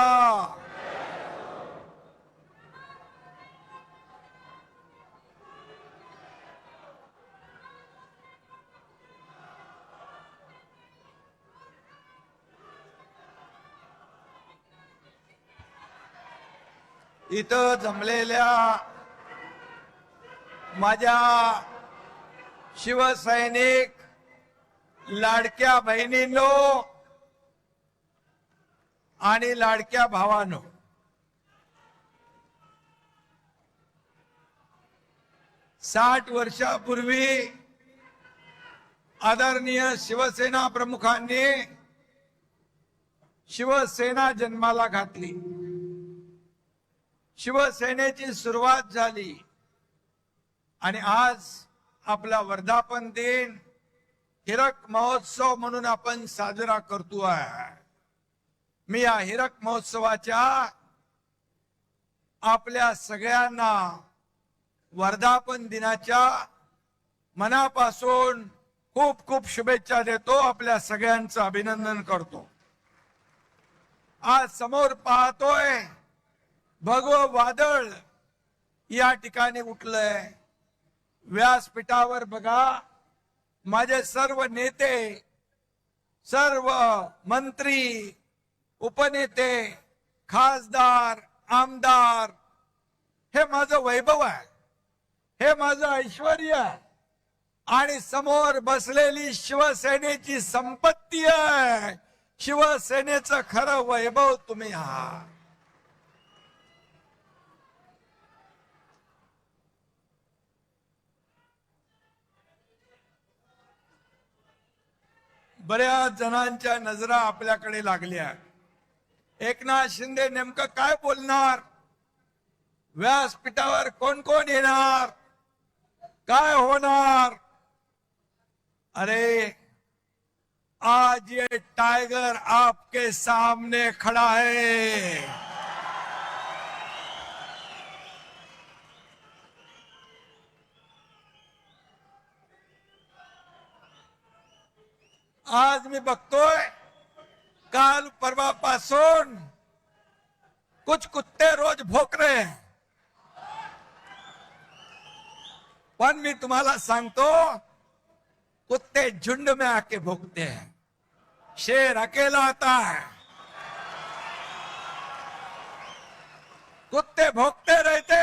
Speaker 7: इथं जमलेल्या माझ्या शिवसैनिक लाडक्या बहिणींनो आणि लाडक्या भावांनो, साठ वर्षापूर्वी आदरणीय शिवसेना प्रमुखांनी शिवसेना जन्माला घातली. शिवसेनेची सुरुवात झाली आणि आज आपला वर्धापन दिन हिरक महोत्सव म्हणून आपण साजरा करतोय. मी या हिरक महोत्सवाच्या आपल्या सगळ्यांना वर्धापन दिनाच्या मनापासून खूप खूप शुभेच्छा देतो. आपल्या सगळ्यांचं अभिनंदन करतो. आज समोर पाहतोय भगवं वादळ या ठिकाणी उठलंय. व्यासपीठावर बघा, माझे सर्व नेते, सर्व मंत्री, उपनेते, खासदार, आमदार, हे माझं वैभव आहे, हे माझं ऐश्वर्य आहे आणि समोर बसलेली शिवसेनेची संपत्ती आहे. शिवसेनेचं खरं वैभव तुम्ही आहात. बऱ्याच जणांच्या नजरा आपल्याकडे लागल्या. एकनाथ शिंदे नेमकं काय बोलणार, व्यासपीठावर कोण कोण येणार, काय होणार. अरे आज ये टाइगर आपके सामने खड़ा है। आज मी बघतोय काल परवापासून कुछ कुत्ते रोज भोक रहे हैं, पण मी तुम्हाला सांगतो कुत्ते झुंड में आके भोगते हैं, शेर अकेला आता है। कुत्ते भोगते रहते,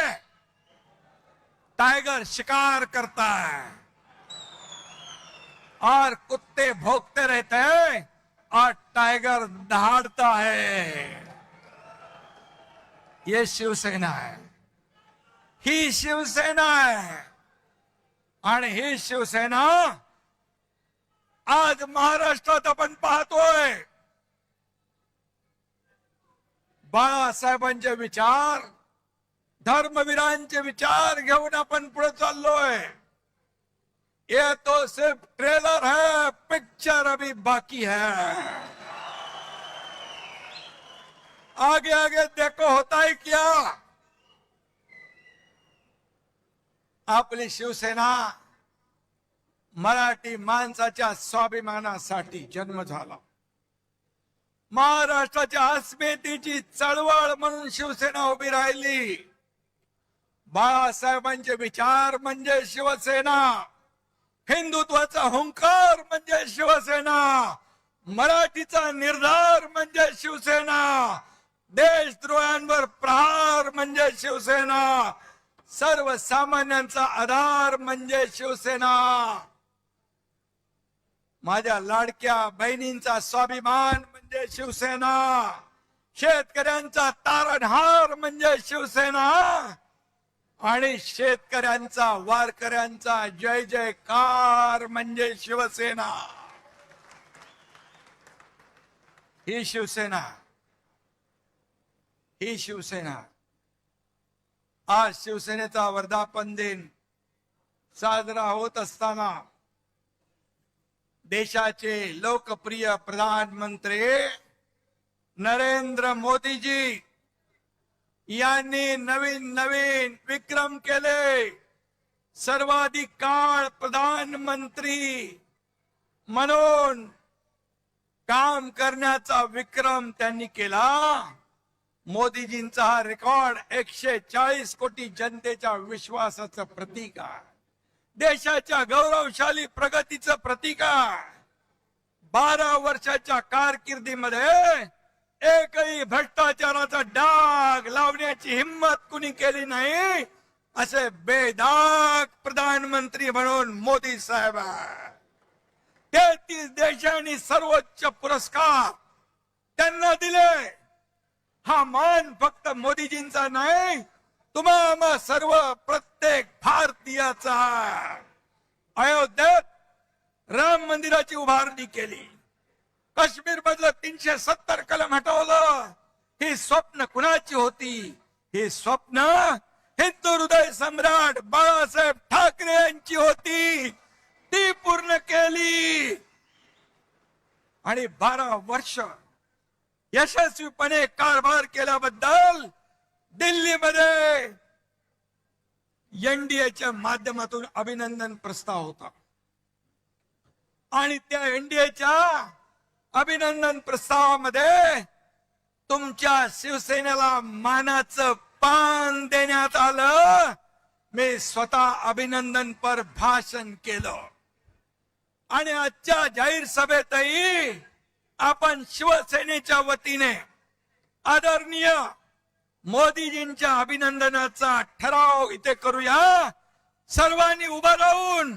Speaker 7: टाइगर शिकार करता है, और कुत्ते भोगते रहते हैं और टाइगर दहाड़ता है। ये शिवसेना है, ही शिवसेना है, आणि ही शिवसेना आज महाराष्ट्रात आपण पाहतोय। बाळासाहेबांचे विचार, धर्मवीरांचे विचार घेऊन आपण पुढे चाललोय। ये तो सिर्फ ट्रेलर है, पिक्चर अभी बाकी है। आगे आगे देखो होता है क्या। आपली शिवसेना मराठी माणसाच्या स्वाभिमानासाठी जन्म झाला। महाराष्ट्राच्या अस्मितेची चळवळ म्हणून शिवसेना उभी राहिली। बाळासाहेबांचे विचार म्हणजे शिवसेना, हिंदुत्वाचा हुंकार म्हणजे शिवसेना, मराठीचा निर्धार म्हणजे शिवसेना, देशद्रोहांवर प्रहार म्हणजे शिवसेना, सर्वसामान्यांचा आधार म्हणजे शिवसेना, माझ्या लाडक्या बहिणींचा स्वाभिमान म्हणजे शिवसेना, शेतकऱ्यांचा तारणहार म्हणजे शिवसेना, आणि शेतकऱ्यांचा वारकऱ्यांचा जय जयकार म्हणजे शिवसेना। ही शिवसेना, ही शिवसेना। आज शिवसेनेचा वर्धापन दिन साजरा होत असताना देशाचे लोकप्रिय प्रधानमंत्री नरेंद्र मोदीजी यांनी नवीन नवीन विक्रम केले। सर्वाधिक काळ प्रधानमंत्री म्हणून काम करण्याचा विक्रम त्यांनी केला। मोदीजींचा हा रेकॉर्ड 140 कोटी जनतेच्या विश्वासाचं प्रतीक आहे, देशाच्या गौरवशाली प्रगतीचं प्रतीक आहे। 12 वर्षाच्या कारकिर्दीमध्ये एकही भ्रष्टाचाराचा डाग लावण्याची हिम्मत कुणी केली नाही, असे बेदाग प्रधानमंत्री म्हणून मोदी साहेब आहे। 33 देशांनी सर्वोच्च पुरस्कार त्यांना दिले। हा मान फक्त मोदीजींचा नाही, तुम्हा सर्व प्रत्येक भारतीयाचा आहे। अयोध्येत राम मंदिराची उभारणी केली, काश्मीर मधलं 370 कलम हटवलं। ही स्वप्न कुणाची होती? ही स्वप्न हिंदू हृदय सम्राट बाळासाहेब ठाकरे यांची होती, ती पूर्ण केली। आणि 12 वर्ष यशस्वीपणे कारभार केल्याबद्दल दिल्लीमध्ये एनडीएच्या माध्यमातून अभिनंदन प्रस्ताव होता, आणि त्या एनडीएच्या अभिनंदन प्रस्तावामध्ये तुमच्या शिवसेनेला मानाचं पान देण्यात आलं। मी स्वतः अभिनंदनपर भाषण केलं, आणि आजच्या जाहीर सभेतही आपण शिवसेनेच्या वतीने आदरणीय मोदीजींच्या अभिनंदनाचा ठराव इथे करूया। सर्वांनी उभा राहून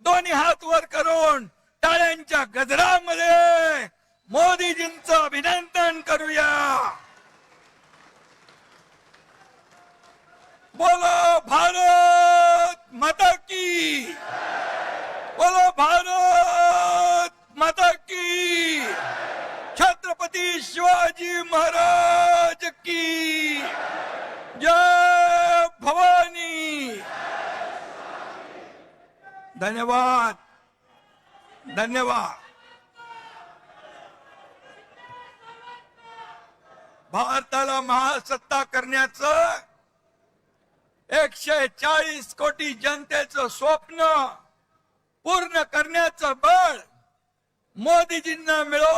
Speaker 7: दोन्ही हात वर करून टाळ्यांच्या गजरामध्ये मोदीजींचं अभिनंदन करूया। बोलो भारत माता की, बोलो भारत माता की, छत्रपती शिवाजी महाराज की जय भवानी। धन्यवाद, धन्यवाद। भारताला महासत्ता करण्याचं 140 कोटी जनतेचं स्वप्न पूर्ण करण्याचं बळ मोदीजींना मिळो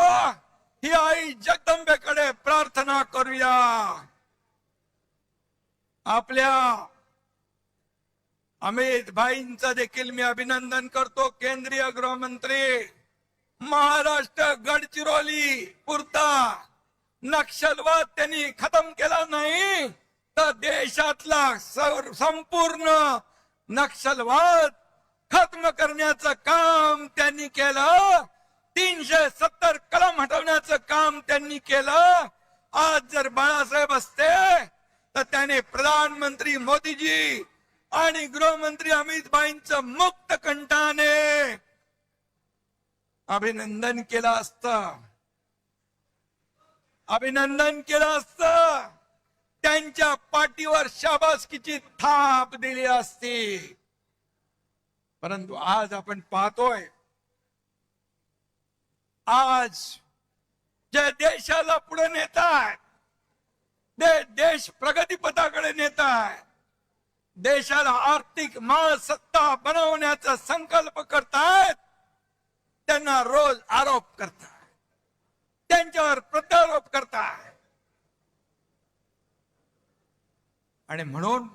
Speaker 7: ही आई जगदंबेकडे प्रार्थना करूया. आपल्या अमित भाईंचं देखील मी अभिनंदन करतो. केंद्रीय गृहमंत्री महाराष्ट्र गडचिरोली पुरता नक्षलवाद त्यांनी खतम केला नाही तर देशातला संपूर्ण नक्षलवाद खत्म करण्याचं काम त्यांनी केलं. 370 कलम हटवण्याचं काम त्यांनी केलं. आज जर बाळासाहेब असते तर त्याने प्रधानमंत्री मोदीजी आणि गृहमंत्री अमित भाईंचं मुक्त कंठाने अभिनंदन केलं असतं. अभिनंदन केलं असतं. त्यांच्या पाठीवर शाबासकीची थाप दिली असती. परंतु आज आपण पाहतोय आज जे देशाला पुढे नेत आहेत, देश प्रगतीपथाकडे नेत आहे, देशाला आर्थिक महासत्ता बनवण्याचा संकल्प करतायत, त्यांना रोज आरोप करताय, त्यांच्यावर प्रत्यारोप करताय. आणि म्हणून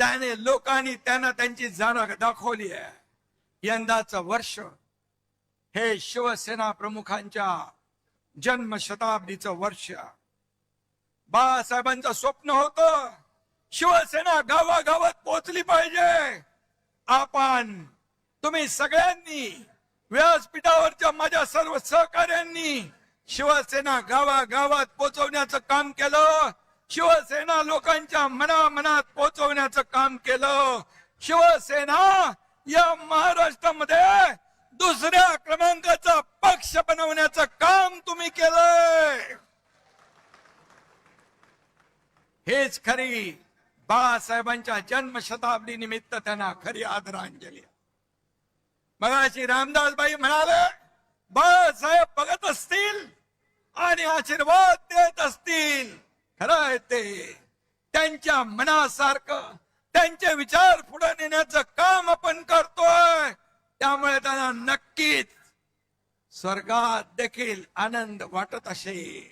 Speaker 7: त्याने लोकांनी त्यांना त्यांची जाण दाखवली आहे. यंदाचं वर्ष हे शिवसेना प्रमुखांच्या जन्मशताब्दीचं वर्ष. बाळासाहेबांचं स्वप्न होतं शिवसेना गावागावात पोहोचली पाहिजे. आपण तुम्ही सगळ्यांनी व्यासपीठावरच्या माझ्या सर्व सहकार्यांनी शिवसेना गावागावात पोहोचवण्याचं काम केलं. शिवसेना लोकांच्या मनामनात पोहोचवण्याचं काम केलं. शिवसेना या महाराष्ट्रामध्ये दुसऱ्या क्रमांकाचा पक्ष बनवण्याचं काम तुम्ही केलंय. हेच खरी बाळासाहेबांच्या जन्मशताब्दी निमित्त त्यांना खरी आदरांजली. मगाशी रामदासबाई म्हणाले बाळासाहेब बघत असतील आणि आशीर्वाद देत असतील. खरं आहे ते. त्यांच्या मनासारखं त्यांचे विचार पुढे नेण्याचं काम आपण करतोय. त्यामुळे त्यांना नक्कीच स्वर्गात देखील आनंद वाटत असेल.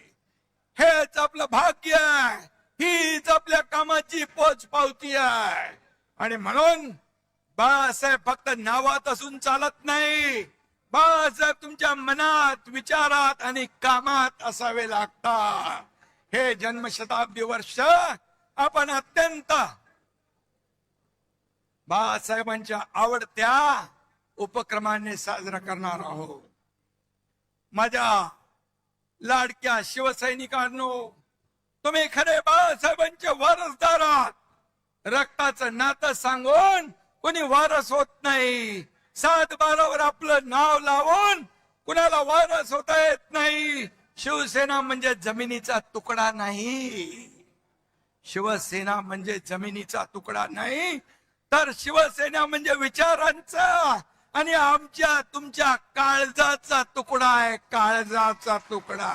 Speaker 7: हेच आपलं भाग्य आहे. हीच आपल्या कामाची पोचपावती आहे. आणि म्हणून बाळासाहेब फक्त नावात असून चालत नाही. बाळासाहेब तुमच्या मनात, विचारात आणि कामात असावे लागतात. हे जन्मशताब्दी वर्ष आपण अत्यंत बाळासाहेबांच्या आवडत्या उपक्रमाने साजरा करणार आहोत. माझ्या लाडक्या शिवसैनिकांनो, तुम्ही खरे बाळासाहेबांचे वारसदार आहात. रक्ताचं नातं सांगून कोणी वारस होत नाही. 7-12वर आपलं नाव लावून कुणाला वारस होता येत नाही. शिवसेना म्हणजे जमिनीचा तुकडा नाही. शिवसेना म्हणजे जमिनीचा तुकडा नाही, तर शिवसेना म्हणजे विचारांचा आणि आमच्या तुमच्या काळजाचा तुकडा आहे. काळजाचा तुकडा.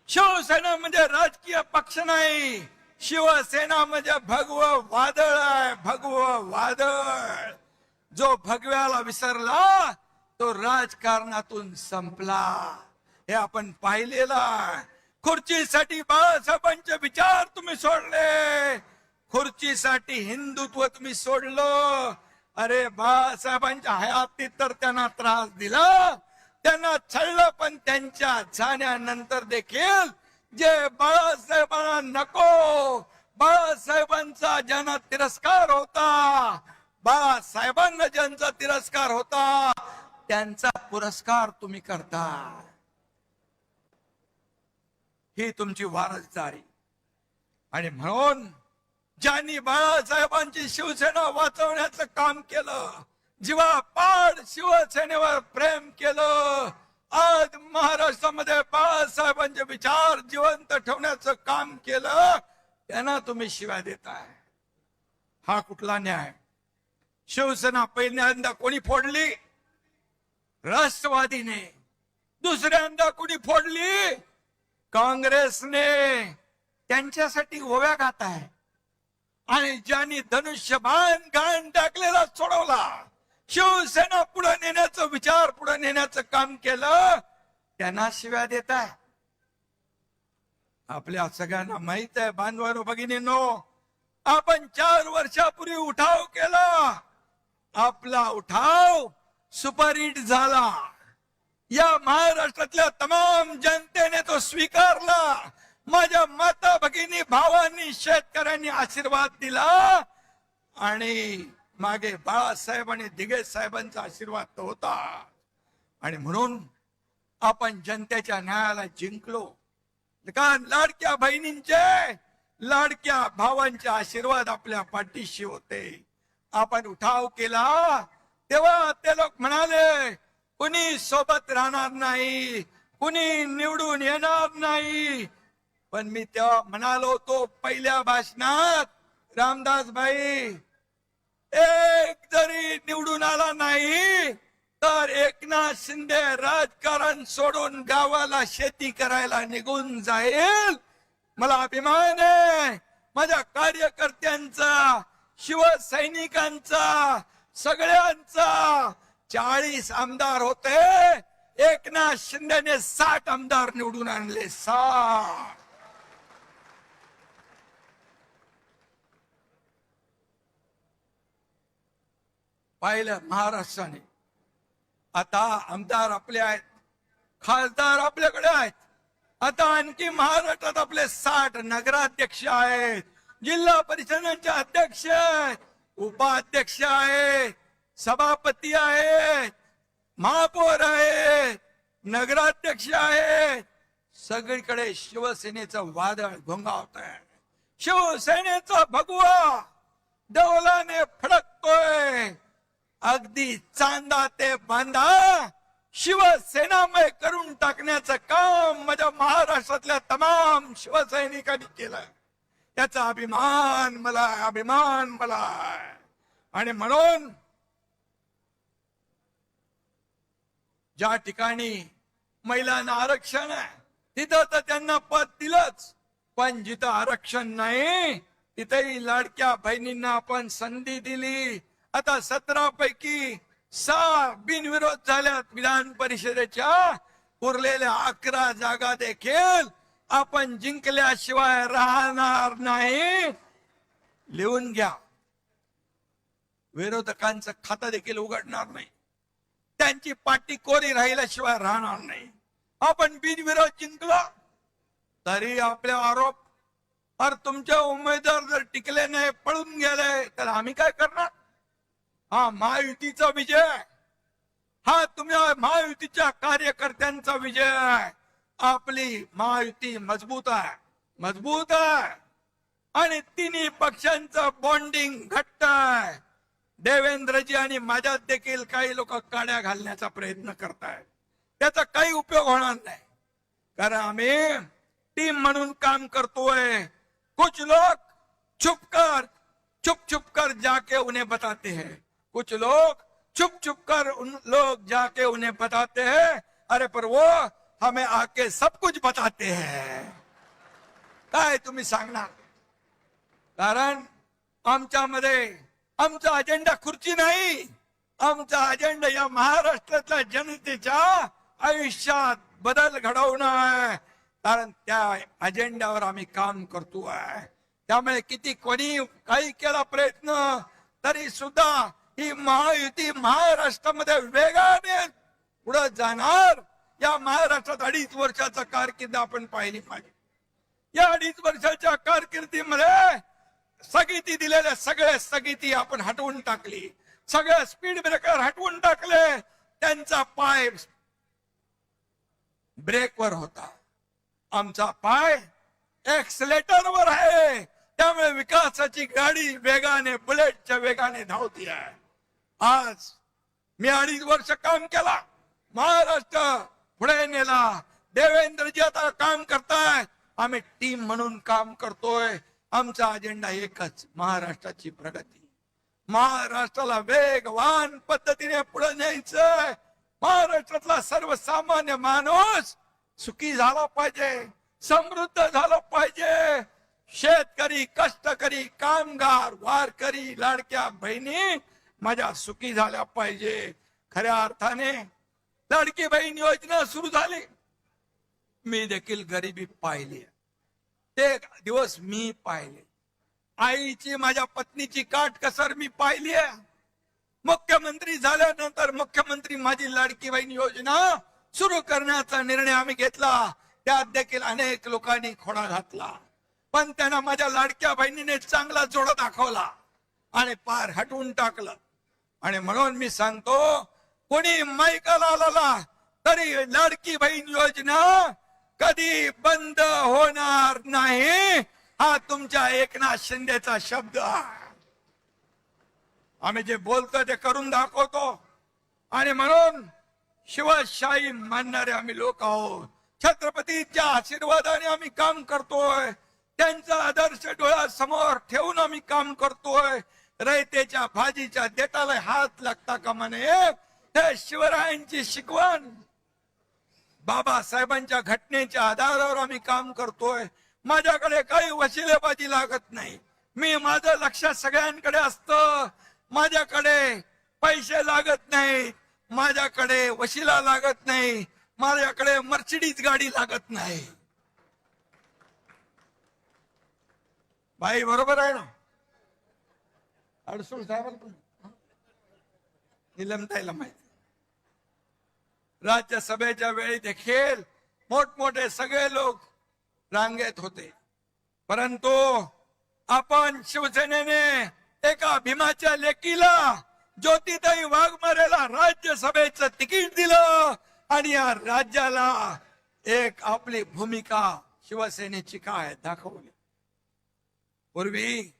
Speaker 7: शिवसेना म्हणजे राजकीय पक्ष नाही. शिवसेना म्हणजे भगवं वादळ आहे. भगवं वादळ. जो भगव्याला विसरला तो राजकारणातून संपला. हे आपण पाहिलेलं आहे. खुर्चीसाठी बाळासाहेबांचे विचार तुम्ही सोडले. खुर्चीसाठी हिंदुत्व तुम्ही सोडलं. अरे बाळासाहेबांच्या हयातीत तर त्यांना त्रास दिला, त्यांना छळलं, पण त्यांच्या जाण्यानंतर देखील जे बाळासाहेबांना नको, बाळासाहेबांचा ज्यांना तिरस्कार होता, बाळासाहेबांना ज्यांचा तिरस्कार होता, त्यांचा पुरस्कार तुम्ही करता. ही तुमची वारसदारी. आणि म्हणून ज्यांनी बाळासाहेबांची शिवसेना वाचवण्याचं काम केलं, जीवापाड शिवसेनेवर प्रेम केलं, आज महाराष्ट्रामध्ये बाळासाहेबांचे विचार जिवंत ठेवण्याचं काम केलं, त्यांना तुम्ही शिव्या देताय. हा कुठला न्याय? शिवसेना पहिल्यांदा कोणी फोडली? राष्ट्रवादीने. दुसऱ्यांदा कुणी फोडली? काँग्रेसने. त्यांच्यासाठी ओव्या गात आहे. आणि ज्यांनी धनुष्यबाण घाण टाकलेला सोडवला, शिवसेना पुढे नेण्याचं विचार पुढे नेण्याचं काम केलं, त्यांना शिव्या देत आहे. आपल्या सगळ्यांना माहित आहे बांधवांनो भगिनींनो, आपण 4 वर्षापूर्वी उठाव केला. आपला उठाव सुपरहिट झाला. या महाराष्ट्रातल्या तमाम जनतेने तो स्वीकारला. माझ्या माता भगिनी भावांनी शेतकऱ्यांनी आशीर्वाद दिला आणि मागे बाळासाहेब आणि दिघे साहेबांचा आशीर्वाद तो होता. आणि म्हणून आपण जनतेच्या न्यायाला जिंकलो. कारण लाडक्या बहिणींचे लाडक्या भावांचे आशीर्वाद आपल्या पाठीशी होते. आपण उठाव केला तेव्हा ते लोक म्हणाले कुणी सोबत राहणार नाही, कुणी निवडून येणार नाही. पण मी तेव्हा म्हणालो होतो पहिल्या भाषणात, रामदास भाई, एक जरी निवडून आला नाही तर एकनाथ शिंदे राजकारण सोडून गावाला शेती करायला निघून जाईल. मला अभिमान आहे माझ्या कार्यकर्त्यांचा, शिवसैनिकांचा, सगळ्यांचा. 40 आमदार होते, एकनाथ शिंदेने 60 आमदार निवडून आणले. 60. पाहिलं महाराष्ट्राने. आता आमदार आपले आहेत, खासदार आपल्याकडे आहेत. आता आणखी महाराष्ट्रात आपले 60 नगराध्यक्ष आहेत, जिल्हा परिषदांचे अध्यक्ष आहेत, उपाध्यक्ष आहेत, सभापती आहेत, महापौर आहेत, नगराध्यक्ष आहेत. सगळीकडे शिवसेनेचं वादळ घोंगावत आहे. शिवसेनेचा भगवा डौलाने फडकतोय. अगदी चांदा ते बांधा शिवसेनामय करून टाकण्याचं काम माझ्या महाराष्ट्रातल्या तमाम शिवसैनिकांनी केलं. याचा अभिमान मला, अभिमान मला. आणि म्हणून ज्या ठिकाणी महिलांना आरक्षण आहे तिथं तर त्यांना पद दिलंच, पण जिथं आरक्षण नाही तिथेही लाडक्या बहिणींना आपण संधी दिली. आता 17 पैकी 6 बिनविरोध झाल्यात विधान परिषदेच्या. उरलेल्या 11 जागा देखील आपण जिंकल्याशिवाय राहणार नाही. लिहून घ्या, विरोधकांचं खातं देखील उघडणार नाही. त्यांची पाठी कोरी राहिल्याशिवाय राहणार नाही. आपण बिनविरोध जिंकलो तरी आपले आरोप, अरे तुमचे उमेदवार जर टिकले नाही, पळून गेले, तर आम्ही काय करणार? हा महायुतीचा विजय, हा तुम्ही महायुतीच्या कार्यकर्त्यांचा विजय आहे. आपली महायुती मजबूत आहे, मजबूत आहे. आणि तिन्ही पक्षांचं बॉन्डिंग घट्ट आहे. देवेंद्रजी आणि माझ्यात देखील काही लोक काड्या घालण्याचा प्रयत्न करतायत. त्याचा काही उपयोग होणार नाही, कारण आम्ही टीम म्हणून काम करतोय. कुछ लोग छुप छुप कर जाके उन्हें बताते हैं, कुछ लोग छुप कर उन लोग जाके उन्हें बताते हैं, अरे पर वो हमें आके सब कुछ बताते हैं. काय तुम्ही सांगणार? कारण आमच्यामध्ये आमचा अजेंडा खुर्ची नाही, आमचा अजेंडा या महाराष्ट्रातल्या जनतेच्या आयुष्यात बदल घडवणं आहे. कारण त्या अजेंड्यावर आम्ही काम करतो आहे. त्यामुळे किती कोणी काही केला प्रयत्न तरी सुद्धा ही महायुती महाराष्ट्रामध्ये वेगाने पुढे जाणार. या महाराष्ट्रात 2.5 वर्षाचा कारकीर्द आपण पाहिली पाहिजे. या 2.5 वर्षाच्या कारकिर्दीमध्ये स्थगिती दिलेल्या सगळ्या स्थगिती आपण हटवून टाकली, सगळ्या स्पीड ब्रेकर हटवून टाकले. त्यांचा पाय ब्रेकवर होता, आमचा पाय एक्सलेटरवर आहे. त्यामुळे विकासाची गाडी वेगाने, बुलेटच्या वेगाने धावती आहे. आज मी 2.5 वर्ष काम केला, महाराष्ट्र पुढे नेला. देवेंद्रजी आता काम करतायत, आम्ही टीम म्हणून काम करतोय. आमचा अजेंडा एकच, महाराष्ट्राची प्रगती. महाराष्ट्राला वेगवान पद्धतीने पुढे न्यायचंय. महाराष्ट्रातला सर्वसामान्य माणूस सुखी झाला पाहिजे, समृद्ध झाला पाहिजे. शेतकरी, कष्टकरी, कामगार, वारकरी, लाडक्या बहिणी माझ्या सुखी झाल्या पाहिजे. खऱ्या अर्थाने लाडकी बहीण योजना सुरू झाली. मी देखील गरिबी पाहिली, ते दिवस मी पाहिले. आईची, माझ्या पत्नीची काटकसर मी पाहिली आहे. मुख्यमंत्री झाल्यानंतर मुख्यमंत्री माझी लाडकी बहीण योजना सुरू करण्याचा निर्णय आम्ही घेतला. त्यात देखील अनेक लोकांनी खोडा घातला, पण त्यांना माझ्या लाडक्या बहिणीने चांगला जोडा दाखवला आणि पार हटवून टाकलं. आणि म्हणून मी सांगतो, कोणी माईकाला आला तरी लाडकी बहीण योजना कधी बंद होणार नाही, हा तुमच्या एकनाथ शिंदेचा शब्द आहे. आम्ही जे बोलतो ते करून दाखवतो. आणि म्हणून शिवशाही मानणारे आम्ही लोक आहोत. छत्रपतीच्या आशीर्वादाने आम्ही काम करतोय, त्यांचा आदर्श डोळ्यासमोर ठेवून आम्ही काम करतोय. रयतेच्या भाजीच्या देठाला हात लागता कामा नये, हे शिवरायांची शिकवण. बाबासाहेबांच्या घटनेच्या आधारावर आम्ही काम करतोय. माझ्याकडे काही वशिलेबाजी लागत नाही. मी, माझं लक्ष सगळ्यांकडे असतं. माझ्याकडे पैसे लागत नाही, माझ्याकडे वशिला लागत नाही, माझ्याकडे मर्सिडीज गाडी लागत नाही. बाई बरोबर आहे ना? अडसूळ साहेबांना निलमताईला माहिती. राज्यसभेच्या वेळी देखील मोठमोठे सगळे लोक रांगेत होते, परंतु आपण शिवसेनेने एका भीमाच्या लेकीला, ज्योतिताई वाघमारेला राज्यसभेचं तिकीट दिलं आणि या राज्याला एक आपली भूमिका शिवसेनेची काय दाखवली. पूर्वी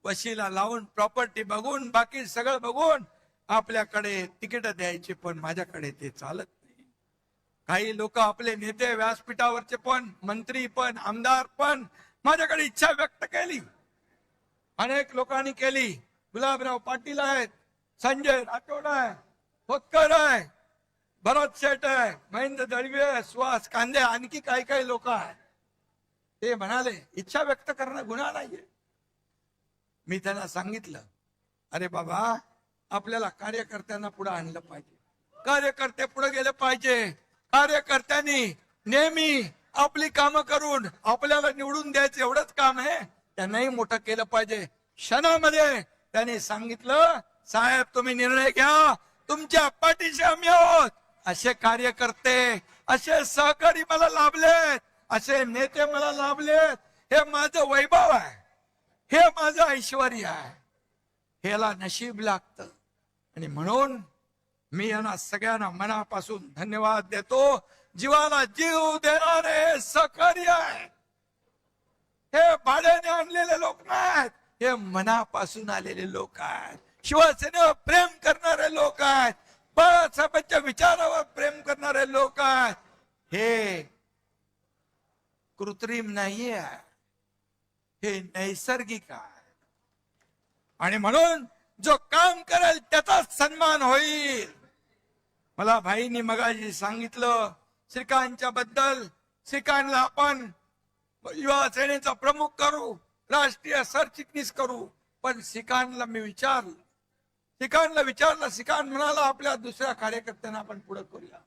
Speaker 7: वशिला लावून, प्रॉपर्टी बघून, बाकी सगळं बघून आपल्याकडे तिकीट द्यायची, पण माझ्याकडे ते चालत नाही. काही लोक, आपले नेते, व्यासपीठावरचे पण, मंत्री पण, आमदार पण माझ्याकडे इच्छा व्यक्त केली. अनेक लोकांनी केली. गुलाबराव पाटील आहेत, संजय राठोड आहे, खोतकर आहे, भरत शेठ आहे, महेंद्र दळवे, सुहास कांदे, आणखी काही काही लोक आहेत. ते म्हणाले इच्छा व्यक्त करणं गुन्हा नाहीये. मी त्यांना सांगितलं, अरे बाबा, आपल्याला कार्यकर्त्यांना पुढे आणलं पाहिजे, कार्यकर्ते पुढे गेले पाहिजे. कार्यकर्त्यांनी नेहमी आपली कामं करून आपल्याला निवडून द्यायचं एवढंच काम आहे, त्यांनाही मोठं केलं पाहिजे. क्षणामध्ये त्यांनी सांगितलं, साहेब तुम्ही निर्णय घ्या, तुमच्या पाठीशी आम्ही आहोत. असे कार्यकर्ते, असे सहकारी मला लाभलेत, असे नेते मला लाभलेत. हे माझं वैभव आहे, हे माझं ऐश्वर्य आहे, ह्याला नशीब लागतं. आणि म्हणून मी यांना सगळ्यांना मनापासून धन्यवाद देतो. जीवाला जीव देणारे सहकार्य आहे. हे भाड्याने आणलेले लोक नाहीत, हे मनापासून आलेले लोक आहेत. शिवसेनेवर प्रेम करणारे लोक आहेत, बाळासाहेबांच्या विचारावर प्रेम करणारे लोक आहेत. हे कृत्रिम नाहीये, हे नैसर्गिक आहे. आणि म्हणून जो काम करेल त्याचाच सन्मान होईल. मला भाईंनी मगाशी सांगितलं श्रीकांतच्या बद्दल. श्रीकांतला आपण युवा सेनेचा प्रमुख करू, राष्ट्रीय सरचिटणीस करू. पण श्रीकांतला मी विचारलं, श्रीकांत म्हणाला आपल्या दुसऱ्या कार्यकर्त्यांना आपण पुढे करूया.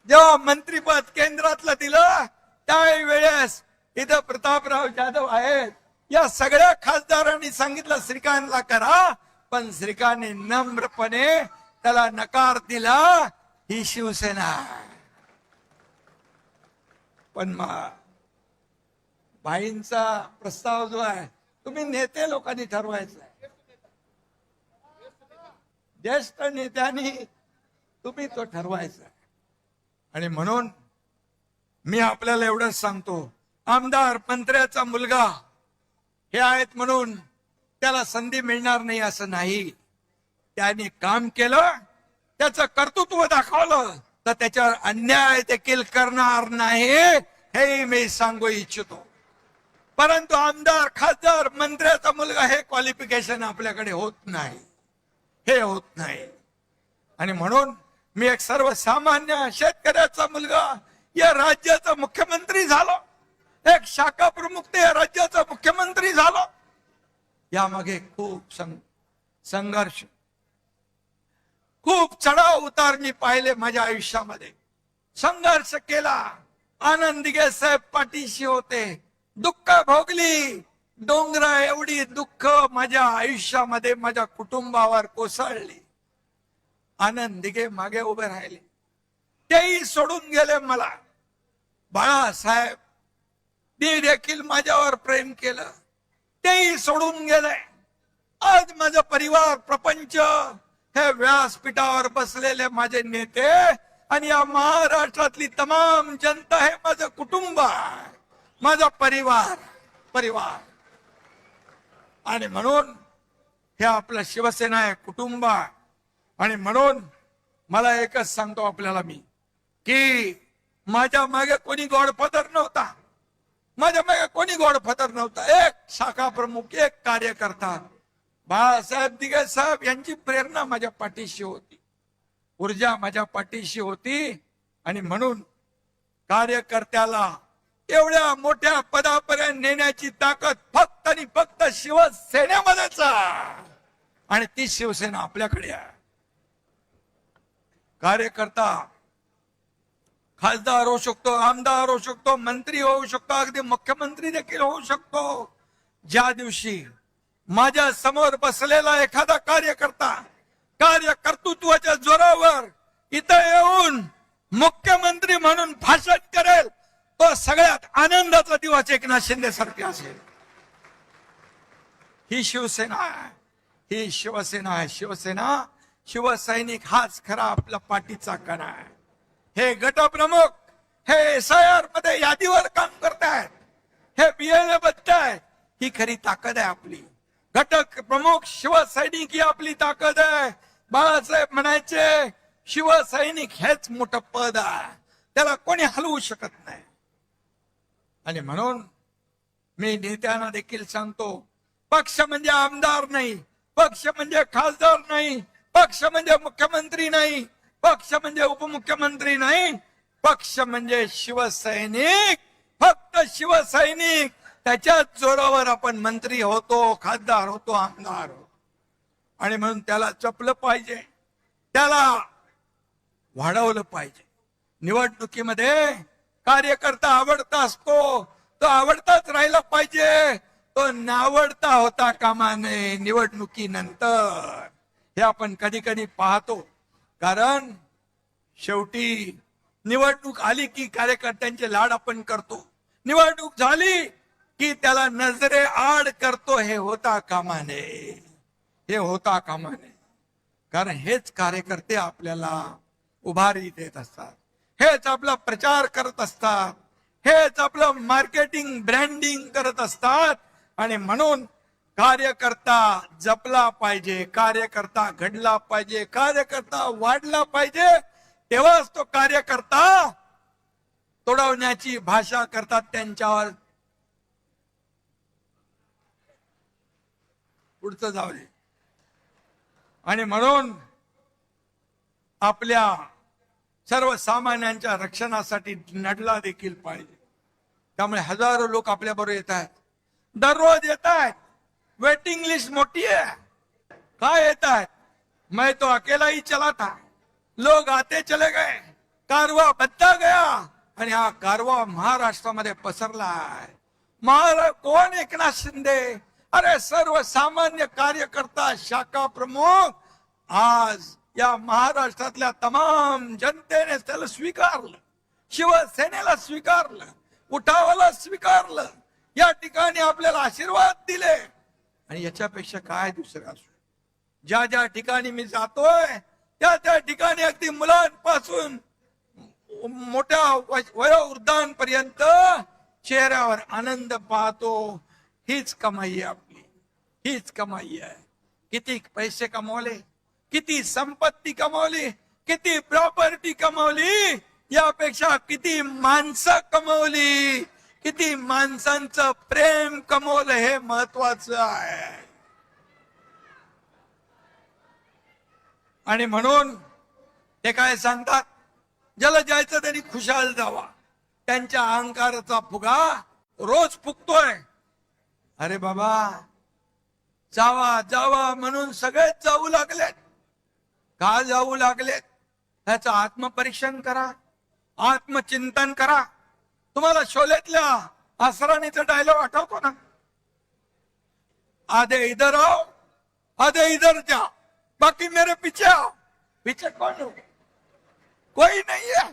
Speaker 7: जेव्हा मंत्रीपद केंद्रातलं दिलं त्यावेळेस इथं प्रतापराव जाधव आहेत, या सगळ्या खासदारांनी सांगितलं श्रीकांतला करा, पण श्रीकांतने नम्रपणे त्याला नकार दिला. ही शिवसेना. पण भाईंचा प्रस्ताव जो आहे, तुम्ही नेते लोकांनी ठरवायचा आहे, ज्येष्ठ नेत्यांनी तुम्ही तो ठरवायचा आहे. आणि म्हणून मी आपल्याला एवढंच सांगतो, आमदार मंत्र्याचा मुलगा हे आहेत म्हणून त्याला संधी मिळणार नाही असं नाही. त्याने काम केलं, त्याचं कर्तृत्व दाखवलं, तर त्याच्यावर अन्याय देखील करणार नाही, हे मी सांगू इच्छितो. परंतु आमदार, खासदार, मंत्र्याचा मुलगा हे क्वालिफिकेशन आपल्याकडे होत नाही. हे होत नाही. आणि म्हणून मी एक सर्वसामान्य शेतकऱ्याचा मुलगा या राज्याचा मुख्यमंत्री झालो, एक शाखा प्रमुख ते या राज्याचा मुख्यमंत्री झालो. यामागे खूप संघर्ष, खूप चढाव उतार मी पाहिले माझ्या आयुष्यामध्ये. संघर्ष केला. आनंद दिघे साहेब पाठीशी होते. दुःख भोगली. डोंगरा एवढी दुःख माझ्या आयुष्यामध्ये माझ्या कुटुंबावर कोसळली. आनंद दिघे मागे उभे राहिले, तेही सोडून गेले मला. बाळासाहेब देखील माझ्यावर प्रेम केलं, तेही सोडून गेले. आज माझा परिवार, प्रपंच, हे व्यासपीठावर बसलेले माझे नेते आणि या महाराष्ट्रातली तमाम जनता हे माझं कुटुंब आहे, माझा परिवार. आणि म्हणून हे आपलं शिवसेना आहे, कुटुंब आहे. आणि म्हणून मला एकच सांगतो आपल्याला मी, की माझ्या मागे कोणी गॉडफादर नव्हता. माझ्या मागे कोणी गॉडफादर नव्हता. एक शाखा प्रमुख, एक कार्यकर्ता, बाळासाहेब दिघे साहेब यांची प्रेरणा माझ्या पाठीशी होती, ऊर्जा माझ्या पाठीशी होती. आणि म्हणून कार्यकर्त्याला एवढ्या मोठ्या पदापर्यंत नेण्याची ताकद फक्त आणि फक्त शिवसेनेमध्येच आहे. आणि ती शिवसेना आपल्याकडे आहे. कार्यकर्ता खासदार होऊ शकतो, आमदार होऊ शकतो, मंत्री होऊ शकतो, अगदी मुख्यमंत्री देखील होऊ शकतो. ज्या दिवशी माझ्या समोर बसलेला एखादा कार्यकर्ता कार्यकर्तृत्वाच्या जोरावर इथं येऊन मुख्यमंत्री म्हणून भाषण करेल, तो सगळ्यात आनंदाचा दिवस एकनाथ शिंदे सारखे असेल. ही शिवसेना आहे, ही शिवसेना आहे. शिवसेना, शिवसैनिक हाच खरा आपला पाठीचा कणा आहे. हे गटप्रमुख, हे SIR मध्ये यादीवर काम करतायत, हे BLA बघतायत, ही खरी ताकद आहे आपली. घटक प्रमुख शिवसैनिक ही आपली ताकद आहे. बाळासाहेब म्हणायचे, शिवसैनिक हेच मोठं पद आहे, त्याला कोणी हलवू शकत नाही. आणि म्हणून मी नेत्यांना देखील सांगतो, पक्ष म्हणजे आमदार नाही, पक्ष म्हणजे खासदार नाही, पक्ष म्हणजे मुख्यमंत्री नाही, पक्ष म्हणजे उपमुख्यमंत्री नाही, पक्ष म्हणजे शिवसैनिक. फक्त शिवसैनिक, त्याच्या जोरावर आपण मंत्री होतो, खासदार होतो, आमदार होतो. आणि म्हणून त्याला जपलं पाहिजे, त्याला वाढवलं पाहिजे. निवडणुकीमध्ये कार्यकर्ता आवडता असतो, तो आवडताच राहिला पाहिजे, तो नावडता होता कामा नये निवडणुकीनंतर. हे आपण कधी कधी पाहतो. कारण शेवटी निवडणूक आली की कार्यकर्त्यांचे लाड आपण करतो, निवडणूक झाली की त्याला नजरे आड करतो. हे होता कामा नये, हे होता कामा नये. कारण हेच कार्यकर्ते आपल्याला उभारी देत असतात, हेच आपला प्रचार करत असतात, हेच आपलं मार्केटिंग, ब्रँडिंग करत असतात. आणि म्हणून कार्यकर्ता जपला पाहिजे, कार्यकर्ता घडला पाहिजे, कार्यकर्ता वाढला पाहिजे. तेव्हाच तो कार्यकर्ता तोडवण्याची भाषा करतात त्यांच्यावर. पुढचं जाऊ दे. आणि म्हणून आपल्या सर्वसामान्यांच्या रक्षणासाठी लढला देखील पाहिजे. त्यामुळे हजारो लोक आपल्या बरोबर येत आहेत, दररोज येत आहेत. वेटिंग लिस्ट मोठी है. काय येत आहेत? मैं तो अकेला ही चला था, लोग आते चले गए, कारवा बदला गया. आणि हा कारवा महाराष्ट्रामध्ये पसरला आहे. कोण एकनाथ शिंदे? अरे सर्वसामान्य कार्यकर्ता, शाखा प्रमुख. आज या महाराष्ट्रातल्या तमाम जनतेने त्याला स्वीकारलं, शिवसेनेला स्वीकारलं, उठावाला स्वीकारलं, या ठिकाणी आपल्याला आशीर्वाद दिले. आणि याच्यापेक्षा काय दुसरं असू? ज्या ज्या ठिकाणी मी जातोय त्या त्या ठिकाणी अगदी मुलांपासून मोठ्या वयोवृद्धांपर्यंत चेहऱ्यावर आनंद पाहतो. हीच कमाई आहे आपली, हीच कमाई आहे. किती पैसे कमवले, किती संपत्ती कमवली, किती प्रॉपर्टी कमवली, यापेक्षा किती माणसं कमवली, किती माणसांचं प्रेम कमवलं, हे महत्वाचं आहे. आणि म्हणून ते काय सांगतात, ज्याला जायचं त्यांनी खुशाल जावा. त्यांच्या अहंकाराचा फुगा रोज फुगतोय. अरे बाबा, जावा जावा म्हणून सगळेच जाऊ लागलेत. का जाऊ लागलेत? त्याचं आत्मपरीक्षण करा, आत्मचिंतन करा. तुम्हाला शोलेतल्या असराणीचा डायलॉग आठवतो ना, आधे इधर आओ आधे इधर जाओ बाकी मेरे पीछे आओ. पीछे कौन हो? कोई नहीं है.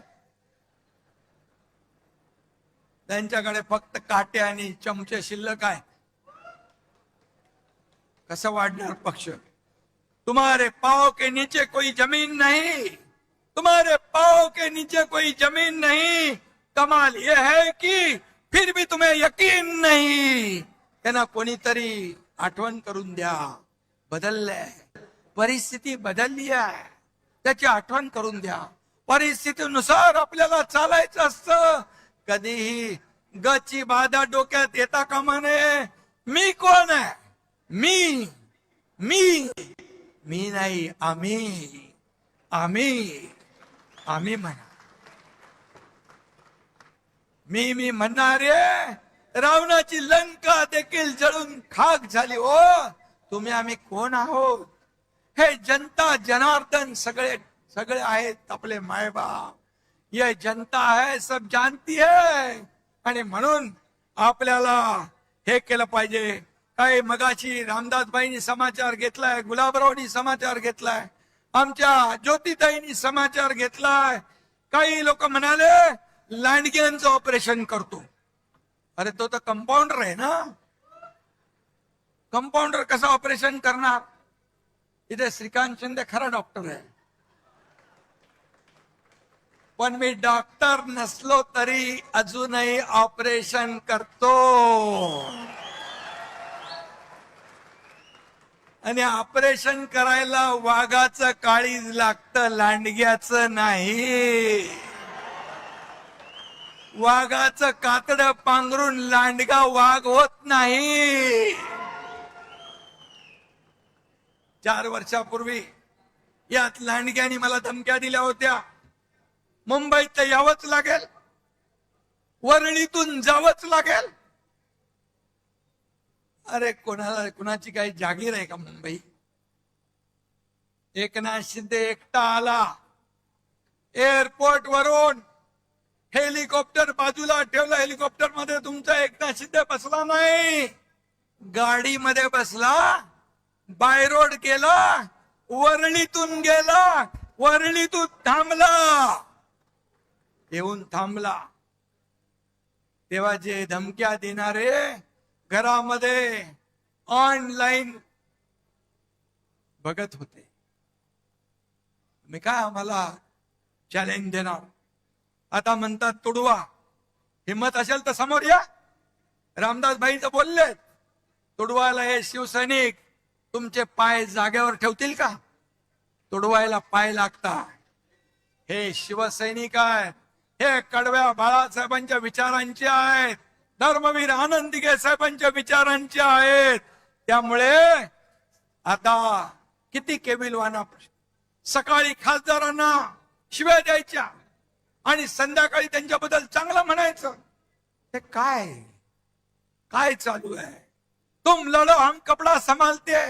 Speaker 7: त्यांच्याकडे फक्त काटे आणि चमचे शिल्लक आहे. कसं वाढणार पक्ष? तुम्हारे पाँव के नीचे कोई जमीन नहीं, तुम्हारे पाँव के नीचे कोई जमीन नहीं. कमाल ये है कि फिर भी तुम्हें यकीन नहीं. त्यांना कोणीतरी आठवण करून द्या. बदललंय, परिस्थिती बदलली आहे, त्याची आठवण करून द्या. परिस्थितीनुसार आपल्याला चालायचं असतं. कधीही गची बाधा डोक्यात येता कामा नये. मी कोण आहे? मी मी मी नाही, आम्ही आम्ही आम्ही म्हणा. मी म्हणणारे रावणाची लंका देखील जळून खाक झाली. ओ तुम्ही आम्ही कोण आहोत? हे जनता जनार्दन सगळे सगळे आहेत आपले मायबाप. ये जनता है, सब जानती है. आणि म्हणून आपल्याला हे केलं पाहिजे. काही मगाशी रामदासबाईंनी समाचार घेतलाय, गुलाबरावनी समाचार घेतलाय, आमच्या ज्योतिताईंनी समाचार घेतलाय. काही लोक म्हणाले लांडग्यांचं ऑपरेशन करतो. अरे तो तर कंपाऊंडर आहे ना. कंपाऊंडर कसं ऑपरेशन करणार? इथे श्रीकांत शिंदे खरा डॉक्टर आहे, पण मी डॉक्टर नसलो तरी अजूनही ऑपरेशन करतो. आणि ऑपरेशन करायला वाघाचं काळीज लागतं, लांडग्याचं नाही. वाघाचं कातडं पांघरून लांडगा वाघ होत नाही. 4 वर्षापूर्वी यात लांडग्यानी मला धमक्या दिल्या होत्या. मुंबईत यावंच लागेल, वरळीतून जावंच लागेल. अरे कोणाची काही जागीर आहे का मुंबई? एकनाथ शिंदे एकटा आला, एअरपोर्ट वरून हेलिकॉप्टर बाजूला ठेवलं. हेलिकॉप्टर मध्ये तुमचा एकनाथ शिंदे बसला नाही, गाडीमध्ये बसला, बाय रोड गेला, वरळीतून गेला, वरळीतून थांबला, येऊन थांबला. तेव्हा जे धमक्या देणारे घरामध्ये ऑनलाईन बघत होते. मी काय आम्हाला चॅलेंज देणार? आता म्हणतात तुडवा. हिम्मत असेल तर समोर या. रामदासभाईंचं बोलले, तुडवायला हे शिवसैनिक तुमचे पाय जागेवर ठेवतील का? तुडवायला पाय लागतात. हे शिवसैनिक आहेत, हे कडव्या बाळासाहेबांच्या विचारांचे आहेत, धर्मवीर आनंद दिघे साहेबांच्या विचारांचे आहेत. त्यामुळे आता किती केविलवाना, सकाळी खासदारांना शिव्या द्यायच्या आणि संध्याकाळी त्यांच्याबद्दल चांगलं म्हणायचं. हे काय काय चालू आहे? तुम लढो हम कपडा संभालते,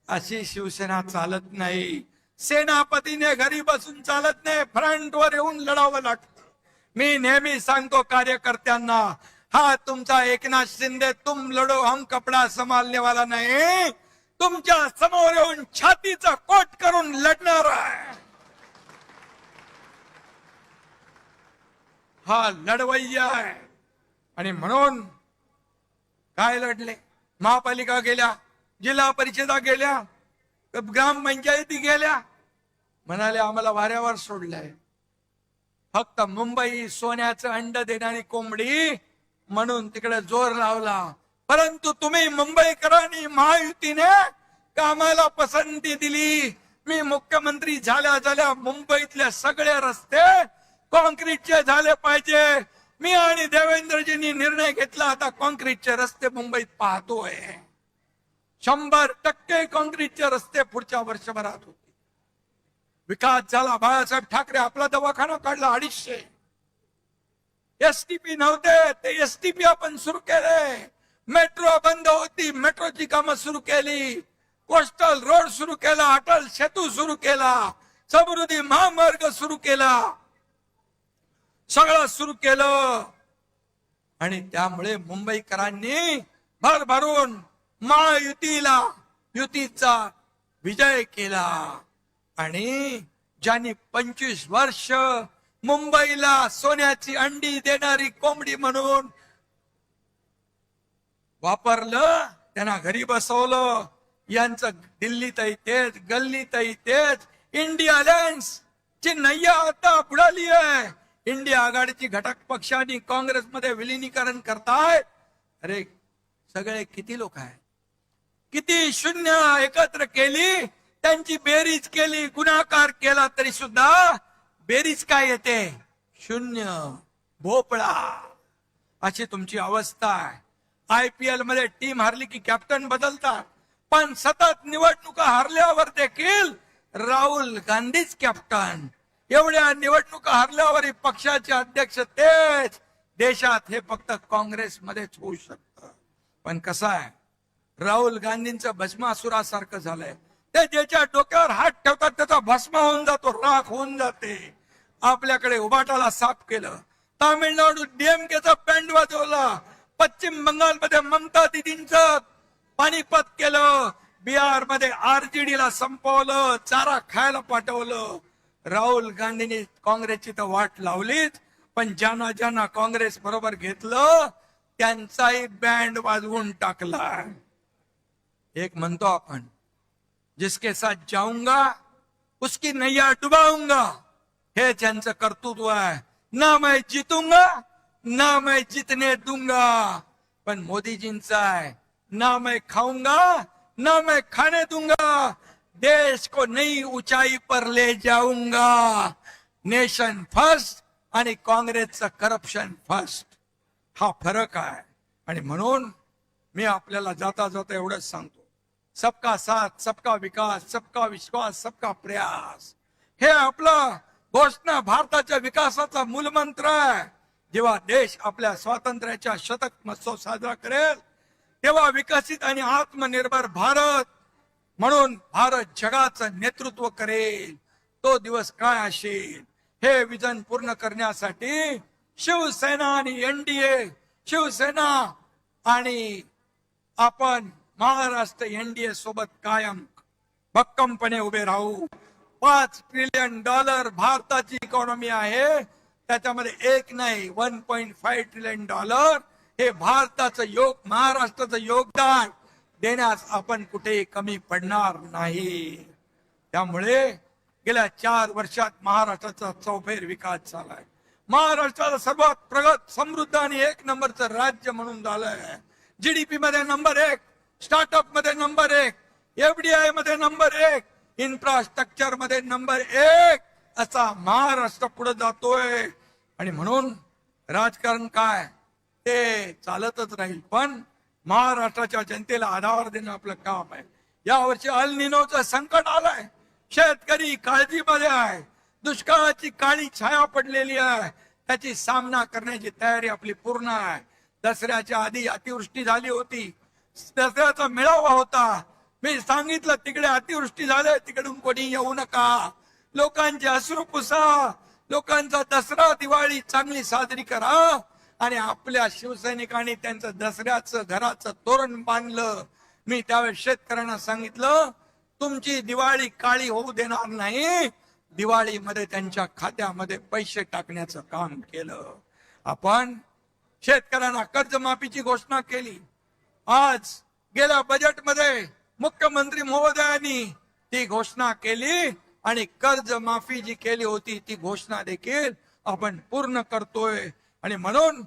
Speaker 7: अशी शिवसेना चालत नाही. सेनापतीने घरी बसून चालत नाही, फ्रंटवर येऊन लढावं लागतं. मी नेहमी सांगतो कार्यकर्त्यांना, हा तुमचा एकनाथ शिंदे तुम लढो हम कपडा संभालने वाला नाही, तुमच्या समोर येऊन छातीचा कोट करून लढणार आहे. हा लढवय्या आहे. आणि म्हणून काय लढले? महापालिका गेल्या, जिल्हा परिषदा गेल्या, ग्रामपंचायती गेल्या, म्हणाले आम्हाला वाऱ्यावर सोडलंय. फक्त मुंबई सोन्याचं अंड देणारी कोंबडी म्हणून तिकडे जोर लावला. परंतु तुम्ही मुंबईकरांनी महायुतीने कामाला पसंती दिली. मी मुख्यमंत्री झाल्या मुंबईतले सगळे रस्ते कॉन्क्रीटचे झाले पाहिजे. मी आणि देवेंद्रजींनी निर्णय घेतला, आता कॉन्क्रीटचे रस्ते मुंबईत पाहतोय. 100% कॉन्क्रीटचे रस्ते पुढच्या वर्षभरात होते. विकास झाला. बाळासाहेब ठाकरे आपला दवाखाना काढला 250. एसटीपी नव्हते ते एसटीपी आपण सुरू केले. मेट्रो बंद होती, मेट्रोची कामं सुरू केली. कोस्टल रोड सुरू केला, अटल सेतू सुरू केला, समृद्धी महामार्ग सुरू केला, सगळं सुरू केलं. आणि त्यामुळे मुंबईकरांनी भरभरून महायुतीला युतीचा विजय केला. आणि ज्यांनी 25 वर्ष मुंबईला सोन्याची अंडी देणारी कोंबडी म्हणून वापरलं, त्यांना घरी बसवलं. यांचं दिल्लीतही तेच, गल्लीतही तेच. इंडिया अलायन्स ची नय्या आता बुडाली आहे. इंडिया आघाडीची घटक पक्षांनी काँग्रेसमध्ये विलिनीकरण करतायत. अरे सगळे किती लोक आहेत, किती शून्य एकत्र केली, त्यांची बेरीज केली, गुणाकार केला तरी सुद्धा बेरीज काय येते? शून्य, भोपळा. अशी तुमची अवस्था आहे. IPL मध्ये टीम हारली की कॅप्टन बदलतात, पण सतत निवडणुका हारल्यावर देखील राहुल गांधीच कॅप्टन. एवढ्या निवडणुका हारल्यावर पक्षाचे अध्यक्ष तेच. देशात हे फक्त काँग्रेसमध्येच होऊ शकतं. पण कसं आहे, राहुल गांधींचं भस्मासुरासारखं झालंय. ते ज्याच्या डोक्यावर हात ठेवतात त्याचा भस्म होऊन जातो, राख होऊन जाते. आपल्याकडे उबाटाला साफ केलं, तामिळनाडू DMKचा बँड वाजवला, पश्चिम बंगालमध्ये ममता दिदींचं पानिपत केलं, बिहार मध्ये RJD ला संपवलं, चारा खायला पाठवलं. राहुल गांधींनी काँग्रेसची तर वाट लावलीच, पण ज्यांना ज्यांना काँग्रेस बरोबर घेतलं त्यांचाही बँड वाजवून टाकला. एक म्हणतो आपण, जिसके साथ जाऊंगा उसकी नैया डुबाऊंगा. हे त्यांचं कर्तृत्व आहे. ना मैं जीतूंगा ना मैं जीतने दूंगा. पण मोदीजींचं आहे, ना मैं खाऊंगा ना मैं खाने दूंगा, देश को नई ऊंचाई पर ले जाऊंगा. नेशन फर्स्ट आणि काँग्रेसचं करप्शन फर्स्ट, हा फरक आहे. आणि म्हणून मी आपल्याला जाता जाता एवढंच सांगतो, सबका साथ, सबका विकास, सबका विश्वास, सबका प्रयास, हे आपला घोषणा भारताच्या विकासाचा मूलमंत्र आहे. जेव्हा देश आपल्या स्वातंत्र्याच्या शतक महोत्सव साजरा करेल तेव्हा विकसित आणि आत्मनिर्भर भारत म्हणून भारत जगाचं नेतृत्व करेल. तो दिवस काय असेल, हे विजन पूर्ण करण्यासाठी शिवसेना आणि NDA, शिवसेना आणि आपण महाराष्ट्र NDA सोबत कायम भक्कमपणे उभे राहू. $5 ट्रिलियन भारताची इकॉनॉमी आहे, त्याच्यामध्ये एक नाही 1.5 ट्रिलियन हे भारताचं महाराष्ट्राचं योगदान देण्यास आपण कुठेही कमी पडणार नाही. त्यामुळे गेल्या 4 वर्षात महाराष्ट्राचा चौफेर विकास झालाय. महाराष्ट्राला सर्वात प्रगत, समृद्ध आणि 1 नंबरचं राज्य म्हणून झालंय. GDP मध्ये नंबर 1, स्टार्टअप मध्ये नंबर 1, FDI मध्ये नंबर 1, इन्फ्रास्ट्रक्चर मध्ये नंबर 1 असा महाराष्ट्र पुढे जातोय. आणि म्हणून राजकारण काय ते चालतच राहील, पण महाराष्ट्राच्या जनतेला आधार देणं आपलं काम आहे. यावर्षी अल निनोचं संकट आलंय, शेतकरी काळजीमध्ये आहे, दुष्काळाची काळी छाया पडलेली आहे, त्याची सामना करण्याची तयारी आपली पूर्ण आहे. दसऱ्याच्या आधी अतिवृष्टी झाली होती, दसऱ्याचा मेळावा होता. मी सांगितलं तिकडे अतिवृष्टी झाली, तिकडून कोणी येऊ नका, लोकांचे अश्रू पुसा, लोकांचा दसरा दिवाळी चांगली साजरी करा. आणि आपल्या शिवसैनिकांनी त्यांचं दसऱ्याचं घराचं तोरण बांधलं. मी त्यावेळेस शेतकऱ्यांना सांगितलं, तुमची दिवाळी काळी होऊ देणार नाही. दिवाळीमध्ये त्यांच्या खात्यामध्ये पैसे टाकण्याचं काम केलं. आपण शेतकऱ्यांना कर्जमाफीची घोषणा केली. आज गेल्या बजेटमध्ये मुख्यमंत्री महोदयांनी ती घोषणा केली आणि कर्जमाफी जी केली होती ती घोषणा देखील आपण पूर्ण करतोय. आणि म्हणून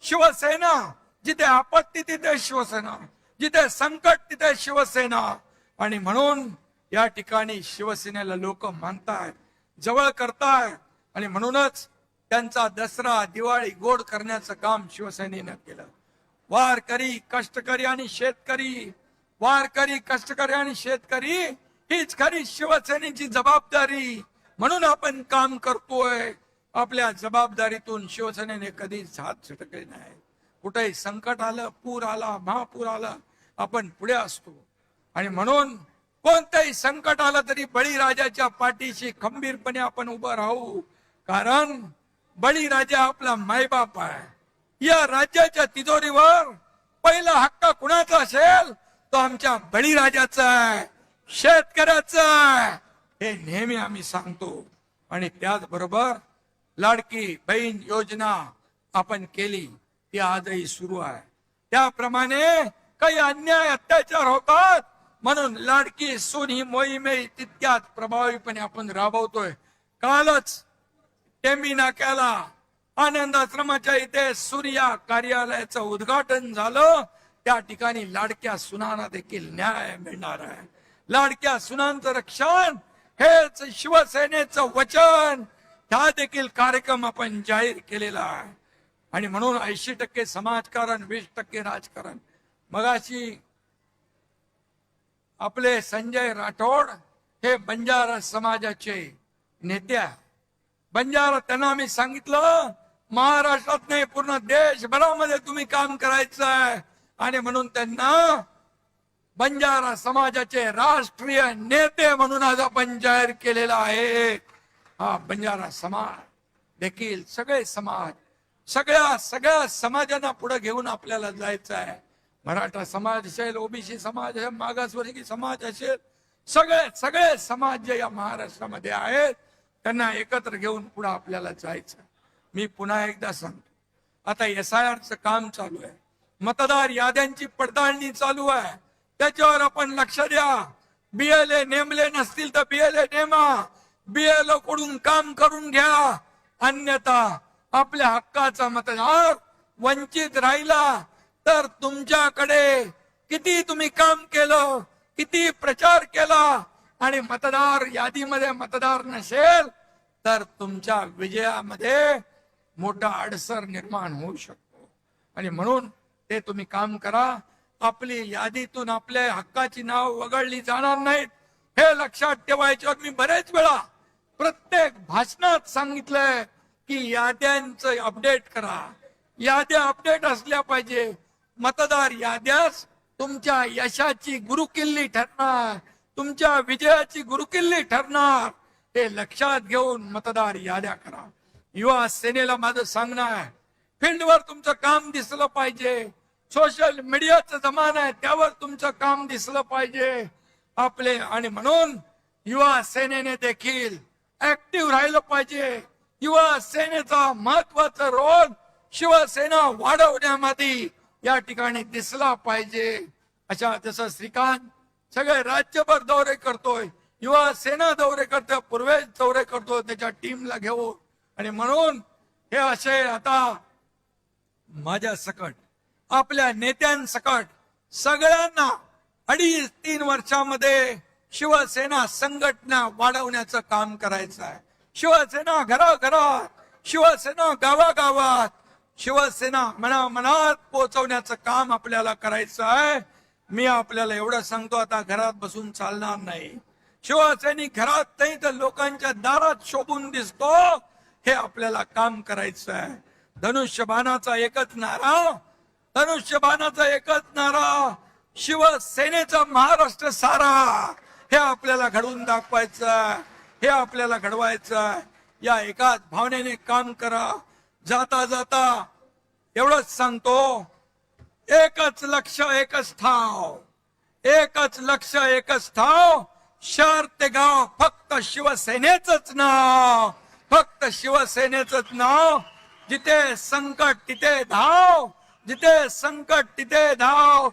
Speaker 7: शिवसेना, जिथे आपत्ती तिथे शिवसेना, जिथे संकट तिथे शिवसेना. आणि म्हणून या ठिकाणी शिवसेनेला लोक मानतायत, जवळ करतायत. आणि म्हणूनच त्यांचा दसरा दिवाळी गोड करण्याचं काम शिवसेनेनं केलं. वारकरी, कष्टकरी आणि शेतकरी, वारकरी, कष्टकरी आणि शेतकरी हीच खरी शिवसेनेची जबाबदारी. म्हणून आपण काम करतोय. आपल्या जबाबदारीतून शिवसेनेने कधीच हात झटकले नाही. कुठेही संकट आलं, पूर आला, महापूर आला, आपण पुढे असतो. आणि म्हणून कोणतंही संकट आलं तरी बळीराजाच्या पाठीशी खंबीरपणे आपण उभं राहू. कारण बळीराजा आपला मायबाप आहे. या राज्याच्या तिजोरीवर पहिला हक्क कुणाचा असेल तो आमच्या बळीराजाचा आहे, शेतकऱ्याचा आहे. हे नेहमी आम्ही सांगतो. आणि त्याचबरोबर लाडकी बहीण योजना आपण केली, ती आजही सुरू आहे. त्याप्रमाणे काही अन्याय अत्याचार होतात म्हणून लाडकी सून ही मोहीमही तितक्याच प्रभावीपणे आपण राबवतोय. कालच टेंबी नाक्याला आनंद आश्रमाच्या इथे सूर्या कार्यालयाचं उद्घाटन झालं. त्या ठिकाणी लाडक्या सुनांना देखील न्याय मिळणार आहे. लाडक्या सुनांचं रक्षण हेच शिवसेनेचं वचन. हा देखील कार्यक्रम आपण जाहीर केलेला आहे. आणि म्हणून 80% समाजकारण, 20% राजकारण. मगाशी आपले संजय राठोड हे बंजारा समाजाचे नेते आहे. बंजारा त्यांना आम्ही सांगितलं महाराष्ट्रात नाही पूर्ण देशभरामध्ये तुम्ही काम करायचं आहे. आणि म्हणून त्यांना बंजारा समाजाचे राष्ट्रीय नेते म्हणून आज आपण जाहीर केलेला आहे. हा बंजारा समाज देखील सगळे समाज, सगळ्या समाजांना पुढे घेऊन आपल्याला जायचं आहे. मराठा समाज असेल, ओबीसी समाज असेल, मागासवर्गीय समाज असेल, सगळे समाज जे या महाराष्ट्रामध्ये आहेत त्यांना एकत्र घेऊन पुढे आपल्याला जायचं. मी पुन्हा एकदा सांगतो, आता SIRचं काम चालू आहे, मतदार याद्यांची पडताळणी चालू आहे. त्याच्यावर आपण लक्ष द्या. BLA नेमले नसतील तर BLA नेमा, BLO कडून काम करून घ्या. अन्यथा आपल्या हक्काचा मतदार वंचित राहिला तर तुमच्याकडे किती तुम्ही काम केलं, किती प्रचार केला आणि मतदार यादीमध्ये मतदार नसेल तर तुमच्या विजयामध्ये मोठा अडसर निर्माण होऊ शकतो. आणि म्हणून ते तुम्ही काम करा. आपली यादीतून आपल्या हक्काची नाव वगळली जाणार नाहीत हे लक्षात ठेवायचं. मी बरेच वेळा प्रत्येक भाषणात सांगितलंय की याद्यांचं अपडेट करा. याद्या अपडेट असल्या पाहिजे. मतदार याद्याच तुमच्या यशाची गुरुकिल्ली ठरणार, तुमच्या विजयाची गुरुकिल्ली ठरणार. हे लक्षात घेऊन मतदार याद्या करा. युवा सेनेला माझं सांगणं आहे, फील्डवर तुमचं काम दिसलं पाहिजे. सोशल मीडियाचा जमाना आहे, त्यावर तुमचं काम दिसलं पाहिजे आपले. आणि म्हणून युवा सेनेने देखील ऍक्टिव्ह राहिलं पाहिजे. युवा सेनेचा महत्वाचा रोल शिवसेना वाढवण्यामध्ये या ठिकाणी दिसला पाहिजे. अशा जसं श्रीकांत सगळे राज्यभर दौरे करतोय, युवा सेना दौरे करतोय, पूर्वेश दौरे करतोय त्याच्या टीमला घेऊन. आणि म्हणून हे असे आता माझ्या सकट, आपल्या नेत्यांसकट सगळ्यांना 2.5-3 वर्षामध्ये शिवसेना संघटना वाढवण्याचं काम करायचं आहे. शिवसेना घराघरात, शिवसेना गावागावात, शिवसेना मनामनात पोहोचवण्याचं काम आपल्याला करायचं आहे. मी आपल्याला एवढं सांगतो, आता घरात बसून चालणार नाही. शिवसैनिक घरात नाही तर लोकांच्या दारात शोभून दिसतो, हे आपल्याला काम करायचं आहे. धनुष्यबाणाचा एकच नारा, धनुष्यबाणाचा एकच नारा, शिवसेनेचा महाराष्ट्र सारा. हे आपल्याला घडवून दाखवायचं आहे, हे आपल्याला घडवायचं आहे. या एकाच भावनेने काम करा. जाता जाता एवढंच सांगतो, एकच लक्ष एकच ठाव, एकच लक्ष एकच ठाव. शहर ते गाव फक्त शिवसेनेचंच नाव, फक्त शिवसेनेचंच नाव. जिथे संकट तिथे धाव, जिथे संकट तिथे धाव.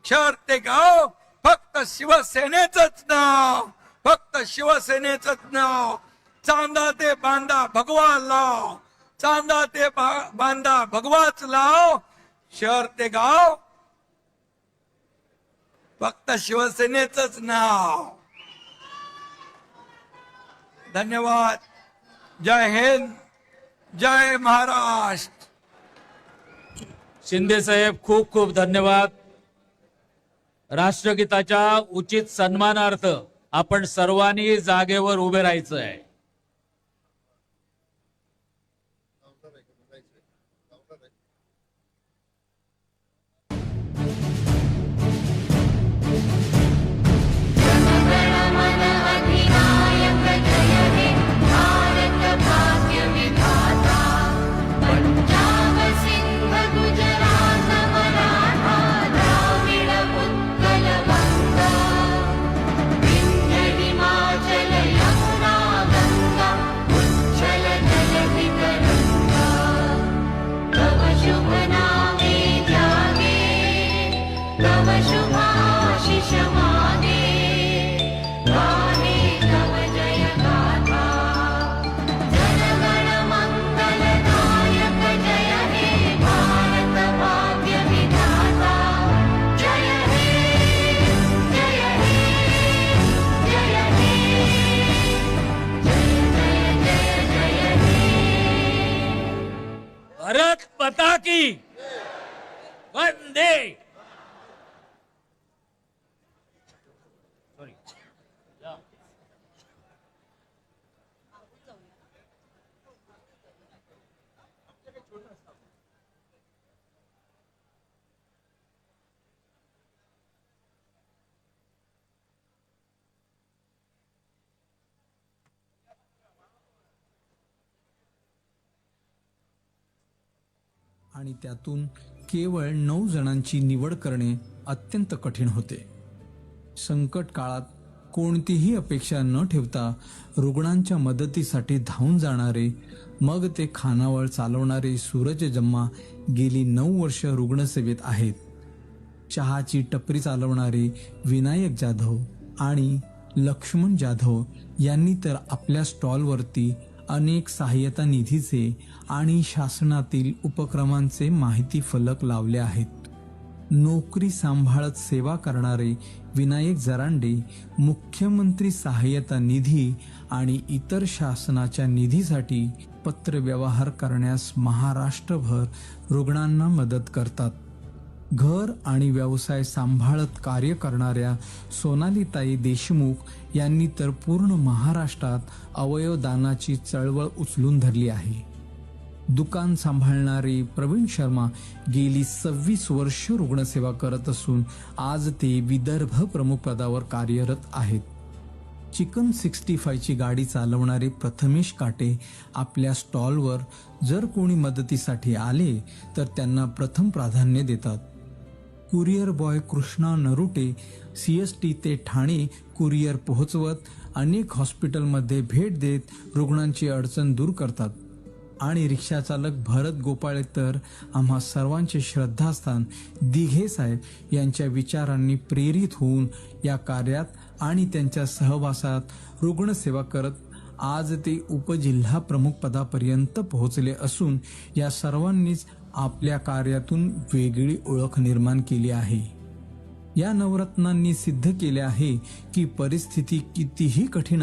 Speaker 7: शहर ते गाव फक्त शिवसेनेचंच नाव, फक्त शिवसेनेचंच नाव. चांदा ते बांधा भगवा लाव, चांदा ते बांधा भगवाच लाव. शहर ते गाव फक्त शिवसेनेचंच नाव. धन्यवाद. जय हिंद, जय महाराष्ट्र.
Speaker 2: शिंदे साहेब खूप खूप धन्यवाद. राष्ट्रगीताच्या उचित सन्मानार्थ आपण सर्वांनी जागेवर उभे राहायचं आहे.
Speaker 8: शुभ नामे त्यागे तव शुभाशिष मागे गाहे तव जय गाथा जनगण मंगलदायक जय हे भारत भाग्य विधाता जय हे जय हे जय हे जय जय जय जय हे
Speaker 2: भारत माता की वंदे.
Speaker 9: आणि त्यातून केवळ 9 जणांची निवड करणे अत्यंत कठीण होते. संकट काळात कोणतीही अपेक्षा न ठेवता रुग्णांच्या मदतीसाठी धावून जाणारे, मग ते खानावळ चालवणारे सूरज जम्मा गेली 9 वर्ष रुग्णसेवेत आहेत. चहाची टपरी चालवणारे विनायक जाधव आणि लक्ष्मण जाधव यांनी तर आपल्या स्टॉलवरती अनेक सहाय्यता निधीचे आणि शासनातील उपक्रमांचे माहिती फलक लावले आहेत. नोकरी सांभाळत सेवा करणारे विनायक जरांडे मुख्यमंत्री सहाय्यता निधी आणि इतर शासनाच्या निधीसाठी पत्रव्यवहार करण्यास महाराष्ट्रभर रुग्णांना मदत करतात. घर आणि व्यवसाय सांभाळत कार्य करणाऱ्या सोनालीताई देशमुख यांनी तर पूर्ण महाराष्ट्रात अवयवदानाची चळवळ उचलून धरली आहे. दुकान सांभाळणारे प्रवीण शर्मा गेली 26 वर्ष रुग्णसेवा करत असून आज ते विदर्भ प्रमुख पदावर कार्यरत आहेत. चिकन 65 ची गाडी चालवणारे प्रथमेश काटे आपल्या स्टॉलवर जर कोणी मदतीसाठी आले तर त्यांना प्रथम प्राधान्य देतात. Courier boy Krishna Narute CST ते ठाणे कुरिअर पोहोचवत अनेक हॉस्पिटलमध्ये भेट देत रुग्णांची अडचण दूर करतात. आणि रिक्षाचालक भरत गोपाळे तर आम्हा सर्वांचे श्रद्धास्थान दिघे साहेब यांच्या विचारांनी प्रेरित होऊन या कार्यात आणि त्यांच्या सहवासात रुग्णसेवा करत आज ते उपजिल्हा प्रमुख पदापर्यंत पोहोचले असून या सर्वांनीच आपल्या कार्यातून वेगळी ओळख निर्माण केली आहे. या नवरत्नांनी सिद्ध केले आहे की परिस्थिती कितीही कठीण